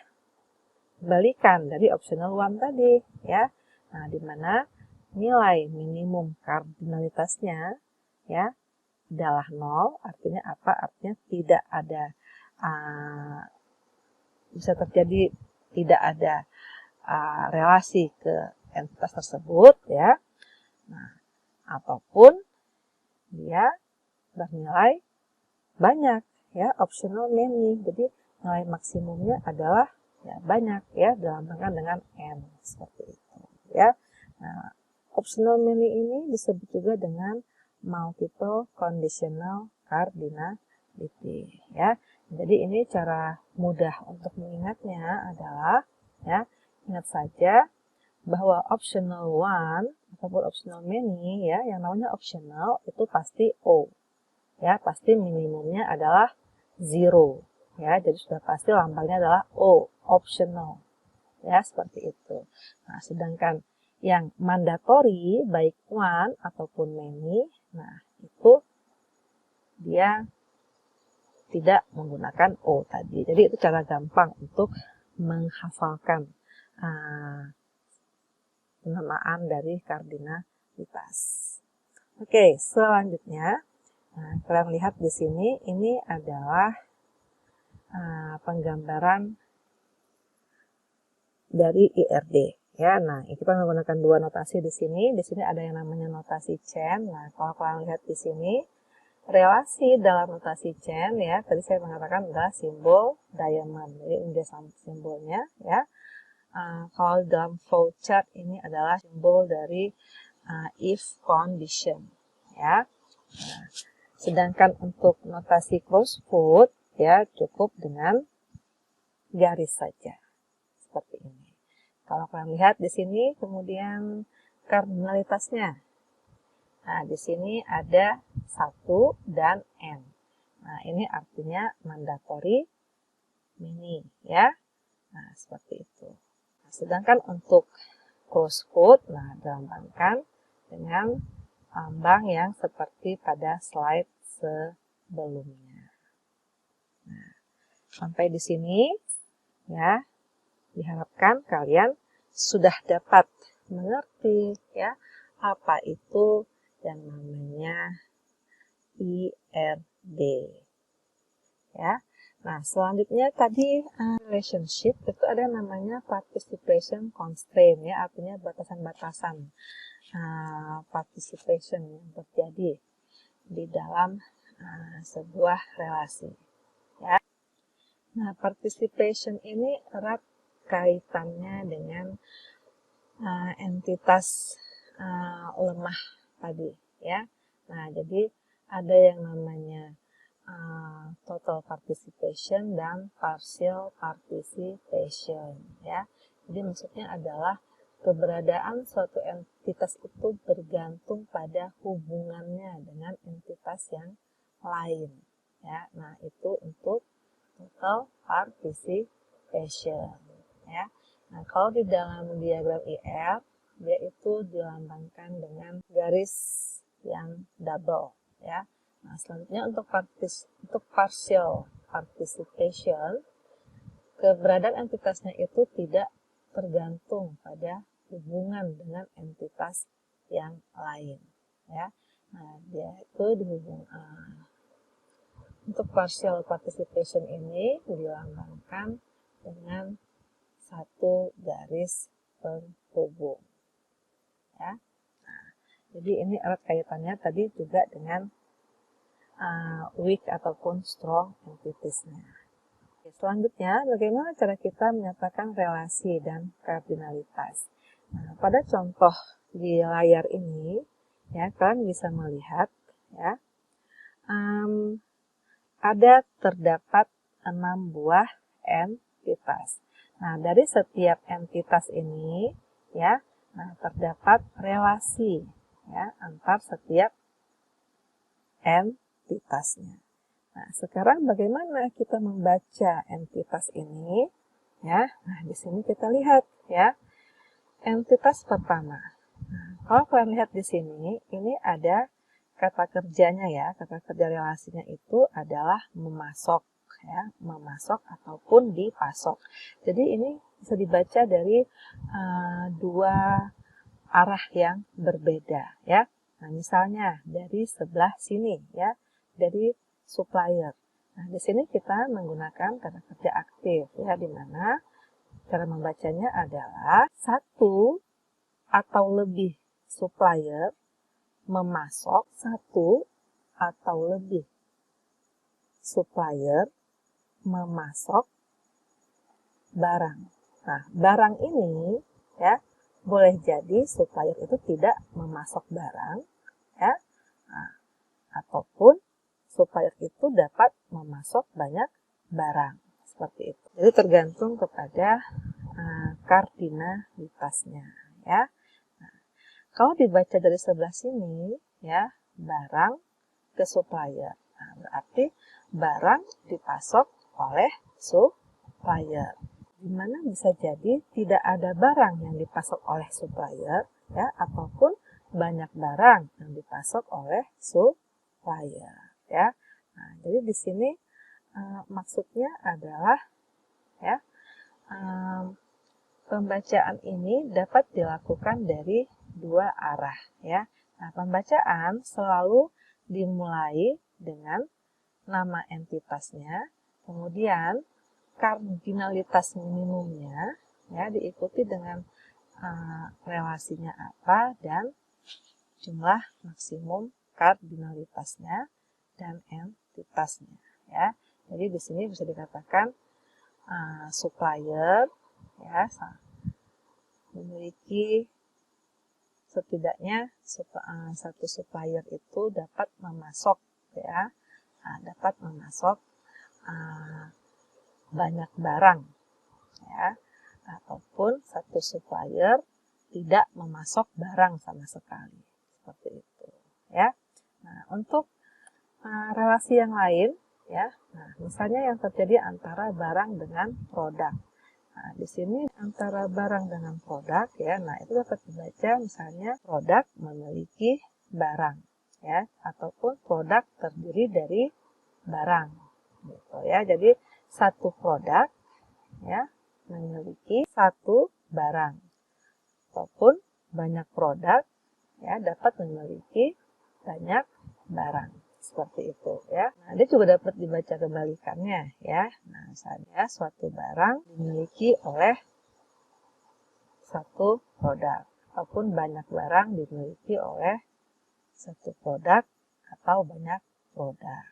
balikan dari optional one tadi, ya. Nah, di mana nilai minimum kardinalitasnya, ya, adalah 0, artinya apa? Artinya tidak ada, bisa terjadi tidak ada relasi ke entitas tersebut, ya. Nah, ataupun dia bernilai banyak, ya, optional many. Jadi nilai maksimumnya adalah ya banyak, ya, dilambangkan dengan n seperti itu, ya. Nah, optional many ini disebut juga dengan multiple conditional cardinality, ya. Jadi ini cara mudah untuk mengingatnya adalah, ya, ingat saja bahwa optional one ataupun optional many, ya, yang namanya optional itu pasti O, ya, pasti minimumnya adalah 0, ya, jadi sudah pasti lambangnya adalah O, optional, ya, seperti itu. Nah, sedangkan yang mandatory baik one ataupun many, nah itu dia tidak menggunakan O tadi. Jadi itu cara gampang untuk menghafalkan penamaan dari kardinalitas. Oke, selanjutnya, nah, kalian lihat di sini, ini adalah penggambaran dari IRD. Ya, nah, kita menggunakan dua notasi di sini. Di sini ada yang namanya notasi chain. Nah, kalau kalian lihat di sini, relasi dalam notasi chain, ya, tadi saya mengatakan adalah simbol diamond. Jadi ini dia simbolnya, ya. Kalau dalam flowchart ini adalah simbol dari if condition, ya. Nah, sedangkan untuk notasi crossfoot, ya, cukup dengan garis saja seperti ini. Kalau kalian lihat di sini, kemudian kardinalitasnya. Nah, di sini ada 1 dan n. Nah, ini artinya mandatory many, ya. Nah, seperti itu. Nah, sedangkan untuk crossfoot, nah, dilambangkan dengan lambang yang seperti pada slide sebelumnya. Nah, sampai di sini, ya, diharapkan kalian sudah dapat mengerti, ya, apa itu yang namanya IRD, ya. Nah, selanjutnya tadi relationship itu ada namanya participation constraint, ya, artinya batasan-batasan participation yang terjadi di dalam sebuah relasi, ya. Nah, participation ini erat kaitannya dengan entitas lemah tadi, ya. Nah, jadi ada yang namanya total participation dan partial participation, ya. Jadi maksudnya adalah keberadaan suatu entitas itu bergantung pada hubungannya dengan entitas yang lain, ya. Nah, itu untuk total participation, ya. Nah, kalau di dalam diagram IR, dia itu dilambangkan dengan garis yang double, ya. Nah, selanjutnya untuk partial participation, keberadaan entitasnya itu tidak tergantung pada hubungan dengan entitas yang lain, ya. Nah, dia itu untuk partial participation ini dilambangkan dengan satu garis penghubung, ya. Nah, jadi ini erat kaitannya tadi juga dengan weak ataupun strong entities-nya. Selanjutnya, bagaimana cara kita menyatakan relasi dan kardinalitas? Nah, pada contoh di layar ini, ya, kalian bisa melihat, ya, terdapat 6 buah entitas. Nah, dari setiap entitas ini ya, nah terdapat relasi ya antar setiap entitasnya. Nah, sekarang bagaimana kita membaca entitas ini? Ya, nah di sini kita lihat ya. Entitas pertama. Nah, kalau kalian lihat di sini, ini ada kata kerjanya ya. Kata kerja relasinya itu adalah memasok ya, memasok ataupun dipasok. Jadi ini bisa dibaca dari dua arah yang berbeda ya. Nah, misalnya dari sebelah sini ya, dari supplier. Nah, di sini kita menggunakan kata kerja aktif ya, di mana cara membacanya adalah satu atau lebih supplier memasok satu atau lebih supplier memasok barang. Nah, barang ini ya boleh jadi supplier itu tidak memasok barang ya, nah, ataupun supplier itu dapat memasok banyak barang seperti itu. Jadi tergantung kepada kardinalitasnya ya. Nah, kalau dibaca dari sebelah sini ya, barang ke supplier. Nah, berarti barang dipasok oleh supplier. Dimana bisa jadi tidak ada barang yang dipasok oleh supplier ya, ataupun banyak barang yang dipasok oleh supplier ya. Nah, jadi di sini maksudnya adalah ya, pembacaan ini dapat dilakukan dari dua arah ya. Nah, pembacaan selalu dimulai dengan nama entitasnya, kemudian kardinalitas minimumnya ya diikuti dengan relasinya apa dan jumlah maksimum kardinalitasnya dan entitasnya ya. Jadi di sini bisa dikatakan supplier ya memiliki setidaknya satu supplier itu dapat memasok ya, dapat memasok banyak barang ya, ataupun satu supplier tidak memasok barang sama sekali seperti itu ya. Nah, untuk relasi yang lain ya, nah misalnya yang terjadi antara barang dengan produk. Nah, di sini antara barang dengan produk ya, nah itu dapat dibaca misalnya produk memiliki barang ya, ataupun produk terdiri dari barang gitu ya. Jadi satu produk ya memiliki satu barang, ataupun banyak produk ya dapat memiliki banyak barang seperti itu ya. Nah, dia juga dapat dibaca kebalikannya ya. Nah, misalnya suatu barang dimiliki oleh satu produk, ataupun banyak barang dimiliki oleh satu produk atau banyak produk.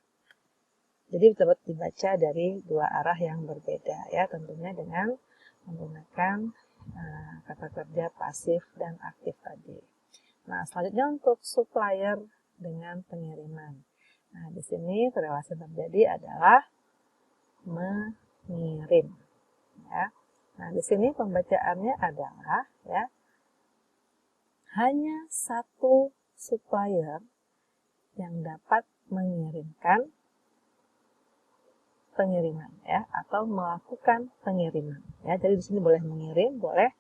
Jadi dapat dibaca dari dua arah yang berbeda ya, tentunya dengan menggunakan kata kerja pasif dan aktif tadi. Nah, selanjutnya untuk supplier dengan pengiriman. Nah, di sini relasi terjadi adalah mengirim ya. Nah, di sini pembacaannya adalah ya hanya satu supplier yang dapat mengirimkan pengiriman ya, atau melakukan pengiriman ya. Jadi di sini boleh mengirim, boleh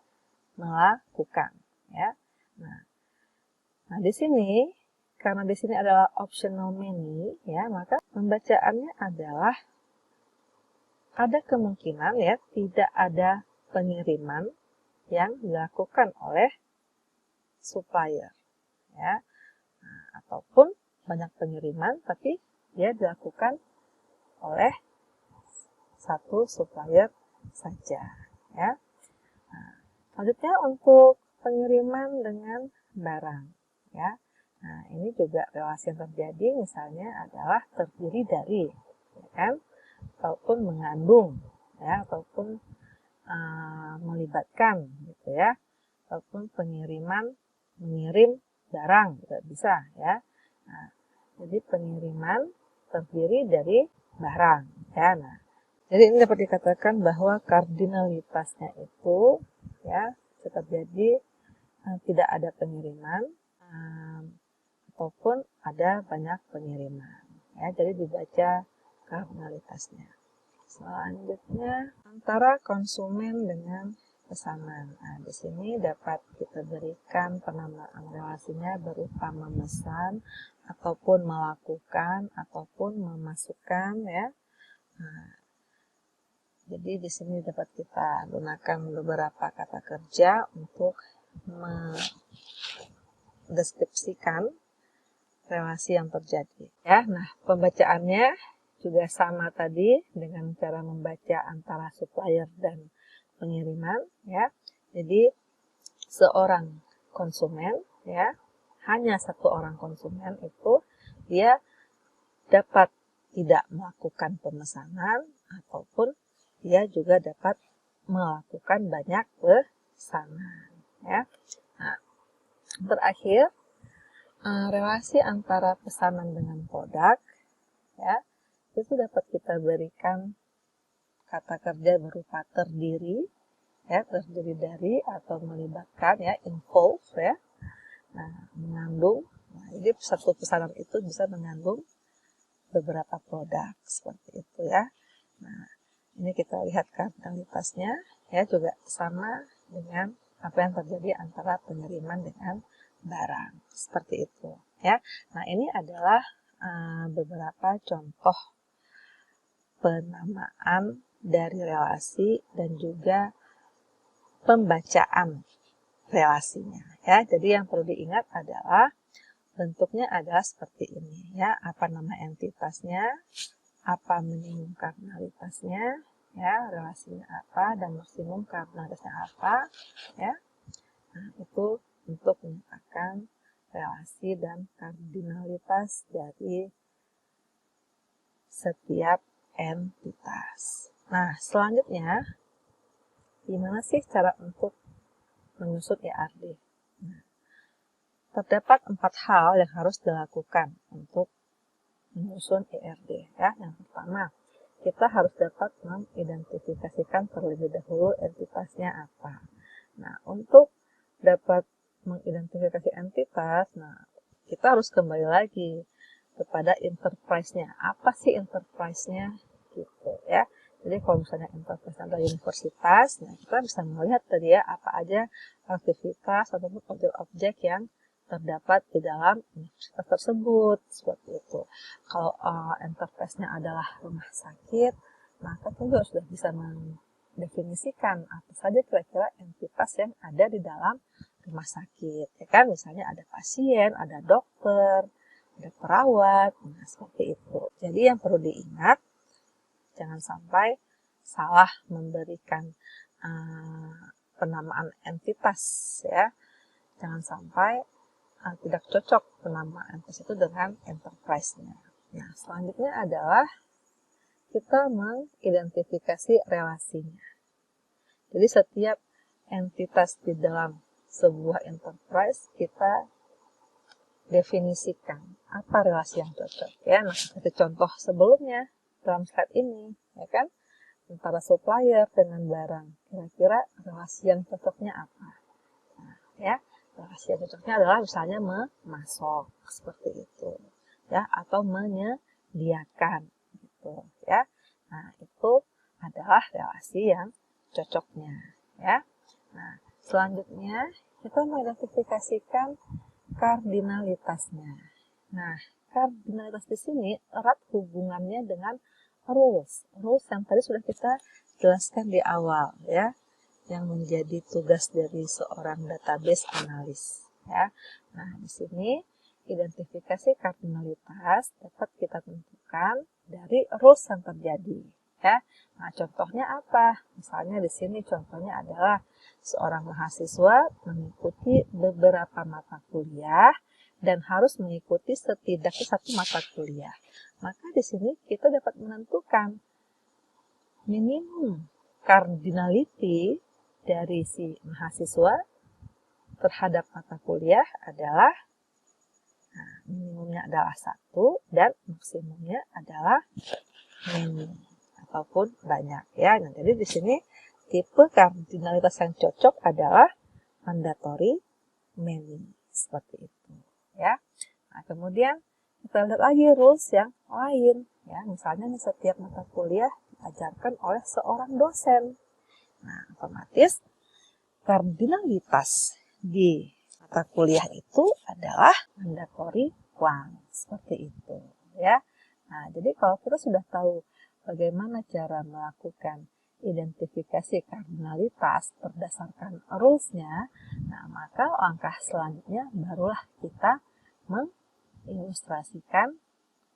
melakukan ya. Nah, di sini karena di sini adalah optional many ya, maka pembacaannya adalah ada kemungkinan ya tidak ada pengiriman yang dilakukan oleh supplier ya. Nah, ataupun banyak pengiriman tapi dia dilakukan oleh satu supplier saja ya. Nah, selanjutnya untuk pengiriman dengan barang ya. Nah, ini juga relasi yang terjadi misalnya adalah terdiri dari ya kan, ataupun mengandung ya, ataupun melibatkan gitu ya, ataupun pengiriman mengirim barang juga bisa ya. Nah, jadi pengiriman terdiri dari barang ya. Nah, Jadi ini dapat dikatakan bahwa kardinalitasnya itu ya terjadi tidak ada pengiriman ataupun ada banyak pengiriman. Ya, jadi dibaca kardinalitasnya. Selanjutnya antara konsumen dengan pesanan. Nah, di sini dapat kita berikan penamaan relasinya berupa memesan ataupun melakukan ataupun memasukkan ya. Nah, jadi di sini dapat kita gunakan beberapa kata kerja untuk mendeskripsikan relasi yang terjadi. Ya, nah pembacaannya juga sama tadi dengan cara membaca antara supplier dan pengiriman. Ya, jadi seorang konsumen, ya, hanya satu orang konsumen itu dia dapat tidak melakukan pemesanan ataupun dia juga dapat melakukan banyak pesanan. Ya. Nah, terakhir, relasi antara pesanan dengan produk, ya, itu dapat kita berikan kata kerja berupa terdiri, ya, terdiri dari atau melibatkan, ya, involve, ya, nah, mengandung. Nah, jadi satu pesanan itu bisa mengandung beberapa produk seperti itu ya. Nah, ini kita lihat kardinalitasnya ya juga sama dengan apa yang terjadi antara pengiriman dengan barang seperti itu ya. Nah, ini adalah beberapa contoh penamaan dari relasi dan juga pembacaan relasinya ya. Jadi yang perlu diingat adalah bentuknya adalah seperti ini ya, apa nama entitasnya, apa minimum kardinalitasnya, ya, relasinya apa, dan maksimum kardinalitasnya apa, ya. Nah, itu untuk menyatakan relasi dan kardinalitas dari setiap entitas. Nah, selanjutnya, gimana sih cara untuk menyusun IRD? Nah, terdapat 4 hal yang harus dilakukan untuk menyusun IRD. Ya. Yang pertama, kita harus dapat mengidentifikasikan terlebih dahulu entitasnya apa. Nah, untuk dapat mengidentifikasi entitas, nah, kita harus kembali lagi kepada enterprise-nya. Apa sih enterprise-nya? Gitu ya. Jadi kalau misalnya enterprise adalah universitas, nah kita bisa melihat tadi ya apa aja aktivitas ataupun objek-objek yang terdapat di dalam universitas tersebut seperti itu. Kalau enterprise-nya adalah rumah sakit, maka kita juga sudah bisa mendefinisikan apa saja kira-kira entitas yang ada di dalam rumah sakit. Ya kan, misalnya ada pasien, ada dokter, ada perawat, nah seperti itu. Jadi yang perlu diingat, jangan sampai salah memberikan penamaan entitas ya. Jangan sampai tidak cocok penamaan entitas itu dengan enterprise-nya. Nah, selanjutnya adalah kita mengidentifikasi relasinya. Jadi setiap entitas di dalam sebuah enterprise kita definisikan apa relasi yang cocok ya. Nah, seperti contoh sebelumnya dalam slide ini, ya kan, antara supplier dengan barang, kira-kira relasi yang cocoknya apa? Nah, ya, relasi yang cocoknya adalah misalnya memasok seperti itu, ya, atau menyediakan, gitu, ya. Nah, itu adalah relasi yang cocoknya, ya. Nah, selanjutnya kita mengidentifikasikan kardinalitasnya. Nah, kardinalitas di sini erat hubungannya dengan rules. Rules yang tadi sudah kita jelaskan di awal ya, yang menjadi tugas dari seorang database analis ya. Nah, di sini identifikasi kardinalitas dapat kita tentukan dari rules yang terjadi ya. Nah, contohnya apa? Misalnya di sini contohnya adalah seorang mahasiswa mengikuti beberapa mata kuliah dan harus mengikuti setidaknya satu mata kuliah. Maka di sini kita dapat menentukan minimum cardinality dari si mahasiswa terhadap mata kuliah adalah minimumnya adalah 1 dan maksimumnya adalah minimum ataupun banyak ya. Nah, jadi di sini tipe kardinalitas yang cocok adalah mandatory many, seperti itu ya. Nah, kemudian kita lihat lagi rules yang lain ya. Misalnya nih, setiap mata kuliah diajarkan oleh seorang dosen. Nah, otomatis kardinalitas di mata kuliah itu adalah mandatory one, seperti itu ya. Nah, jadi kalau kita sudah tahu bagaimana cara melakukan identifikasi kardinalitas berdasarkan rules-nya, nah maka langkah selanjutnya barulah kita mengilustrasikan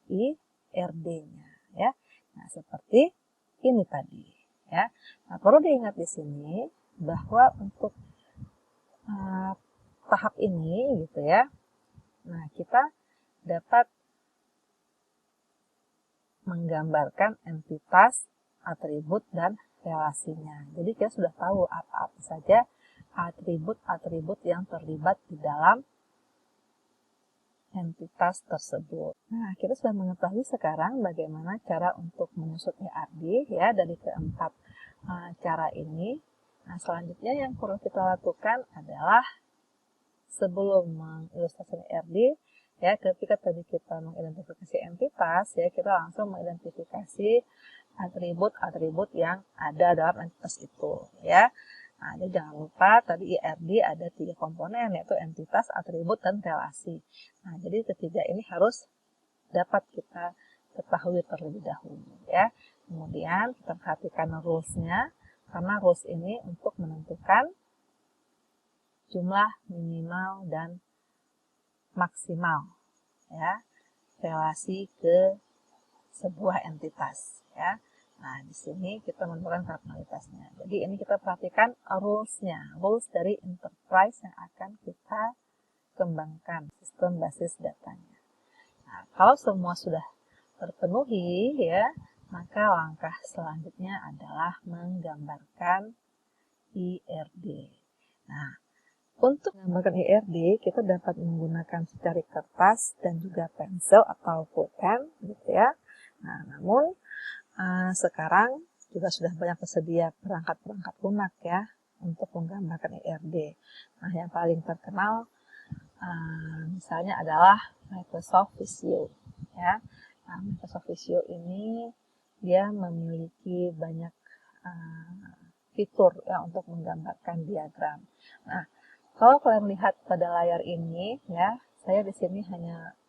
IRD-nya ya. Nah, seperti ini tadi ya. Nah, perlu diingat di sini bahwa untuk tahap ini gitu ya, nah kita dapat menggambarkan entitas, atribut, dan relasinya. Jadi kita sudah tahu apa-apa saja atribut-atribut yang terlibat di dalam entitas tersebut. Nah, kita sudah mengetahui sekarang bagaimana cara untuk menyusun IRD ya dari keempat cara ini. Nah, selanjutnya yang perlu kita lakukan adalah sebelum mengilustrasikan IRD, ya, ketika tadi kita mengidentifikasi entitas, ya, kita langsung mengidentifikasi atribut-atribut yang ada dalam entitas itu, ya. Nah, jadi jangan lupa tadi IRD ada 3 komponen, yaitu entitas, atribut, dan relasi. Nah, jadi ketiga ini harus dapat kita ketahui terlebih dahulu, ya. Kemudian kita perhatikan rules-nya, karena rules ini untuk menentukan jumlah minimal dan maksimal ya relasi ke sebuah entitas ya. Nah, di sini kita menentukan kardinalitasnya. Jadi ini kita perhatikan rules-nya, rules dari enterprise yang akan kita kembangkan sistem basis datanya. Nah, kalau semua sudah terpenuhi ya, maka langkah selanjutnya adalah menggambarkan IRD. Nah, untuk menggambarkan IRD, kita dapat menggunakan secari kertas dan juga pensel atau pulpen, gitu ya. Nah, namun sekarang juga sudah banyak tersedia perangkat-perangkat lunak ya untuk menggambarkan IRD. Nah, yang paling terkenal misalnya adalah Microsoft Visio, ya. Nah, Microsoft Visio ini dia memiliki banyak fitur ya untuk menggambarkan diagram. Nah, kalau kalian lihat pada layar ini, ya, saya di sini hanya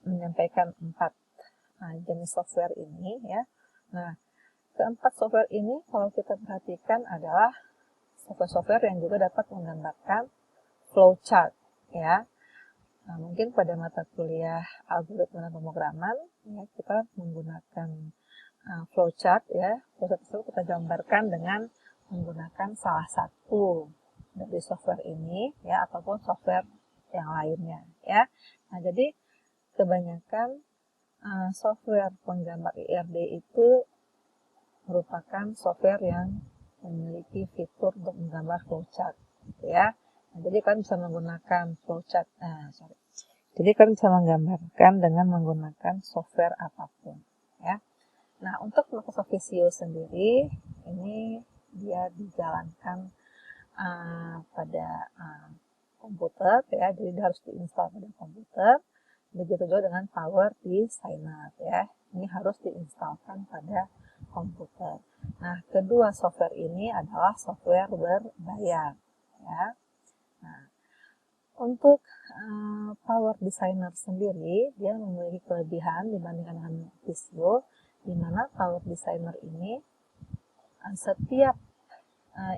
menyampaikan 4 jenis software ini, ya. Nah, keempat software ini kalau kita perhatikan adalah software-software yang juga dapat menggambarkan flowchart, ya. Nah, mungkin pada mata kuliah algoritma dan pemrograman, ya, kita menggunakan flowchart, ya. Flowchart tersebut kita gambarkan dengan menggunakan salah satu dari software ini ya ataupun software yang lainnya ya. Nah, jadi kebanyakan software penggambar IRD itu merupakan software yang memiliki fitur untuk menggambar flowchart gitu ya. Nah, jadi kalian bisa menggunakan flowchart. Jadi kalian bisa menggambarkan dengan menggunakan software apapun ya. Nah, untuk Microsoft Visio sendiri ini dia dijalankan pada komputer ya, jadi dia harus diinstal pada komputer. Begitu juga dengan Power Designer ya, ini harus diinstalkan pada komputer. Nah, kedua software ini adalah software berbayar ya. Nah, untuk Power Designer sendiri dia memiliki kelebihan dibandingkan dengan Visio, di mana Power Designer ini setiap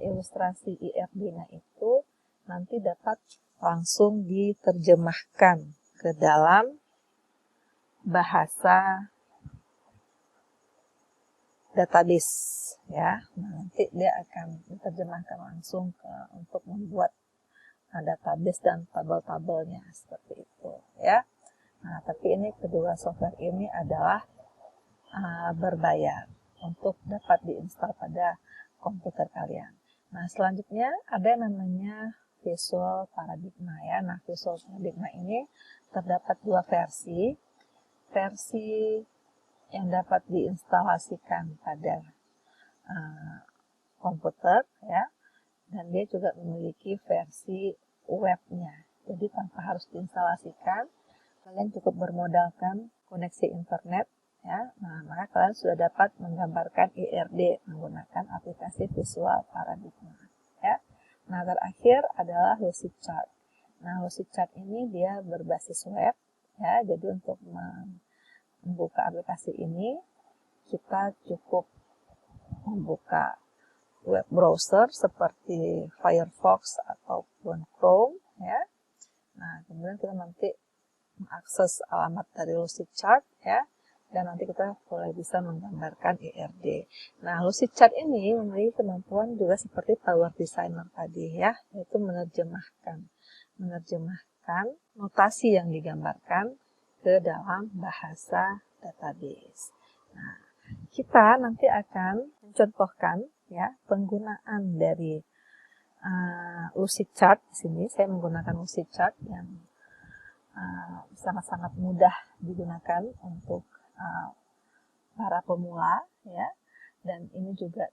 ilustrasi IRD-nya itu nanti dapat langsung diterjemahkan ke dalam bahasa database ya. Nah, nanti dia akan diterjemahkan langsung untuk membuat database dan tabel-tabelnya seperti itu ya. Nah, tapi ini kedua software ini adalah berbayar untuk dapat diinstal pada komputer kalian. Nah, selanjutnya ada yang namanya Visual Paradigma ya. Nah, Visual Paradigma ini terdapat 2 versi. Versi yang dapat diinstalasikan pada komputer ya, dan dia juga memiliki versi webnya. Jadi tanpa harus diinstalasikan, kalian cukup bermodalkan koneksi internet ya. Nah, maka kalian sudah dapat menggambarkan IRD menggunakan aplikasi Visual Paradigma ya. Nah, terakhir adalah Lucidchart. Nah, Lucidchart ini dia berbasis web ya. Jadi untuk membuka aplikasi ini kita cukup membuka web browser seperti Firefox ataupun Chrome ya. Nah, kemudian kita nanti mengakses alamat dari Lucidchart ya, dan nanti kita boleh bisa menggambarkan IRD. Nah, Lucidchart ini memiliki kemampuan juga seperti Tower Designer tadi ya, yaitu menerjemahkan notasi yang digambarkan ke dalam bahasa database. Nah, kita nanti akan mencontohkan ya penggunaan dari Lucidchart di sini. Saya menggunakan Lucidchart yang sangat-sangat mudah digunakan untuk para pemula ya, dan ini juga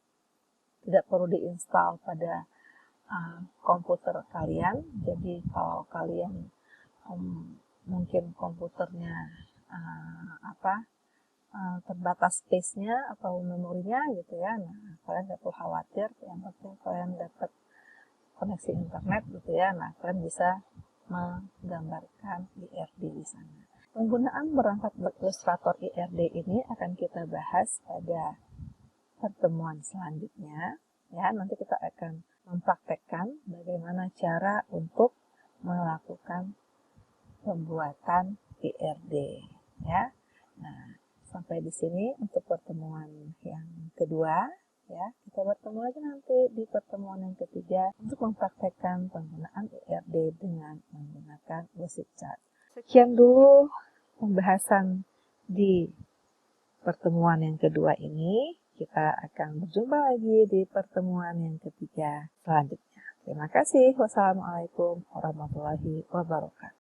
tidak perlu diinstal pada komputer kalian. Jadi kalau kalian mungkin komputernya terbatas space-nya atau memorinya gitu ya, nah kalian tidak perlu khawatir, yang penting kalian dapat koneksi internet gitu ya. Nah, kalian bisa menggambarkan IRD di sana. Penggunaan perangkat Illustrator IRD ini akan kita bahas pada pertemuan selanjutnya ya. Nanti kita akan mempraktekkan bagaimana cara untuk melakukan pembuatan IRD ya. Nah, sampai di sini untuk pertemuan yang kedua ya. Kita bertemu lagi nanti di pertemuan yang ketiga untuk mempraktekkan penggunaan IRD dengan menggunakan Lucidchart. Sekian dulu pembahasan di pertemuan yang kedua ini. Kita akan berjumpa lagi di pertemuan yang ketiga selanjutnya. Terima kasih. Wassalamualaikum warahmatullahi wabarakatuh.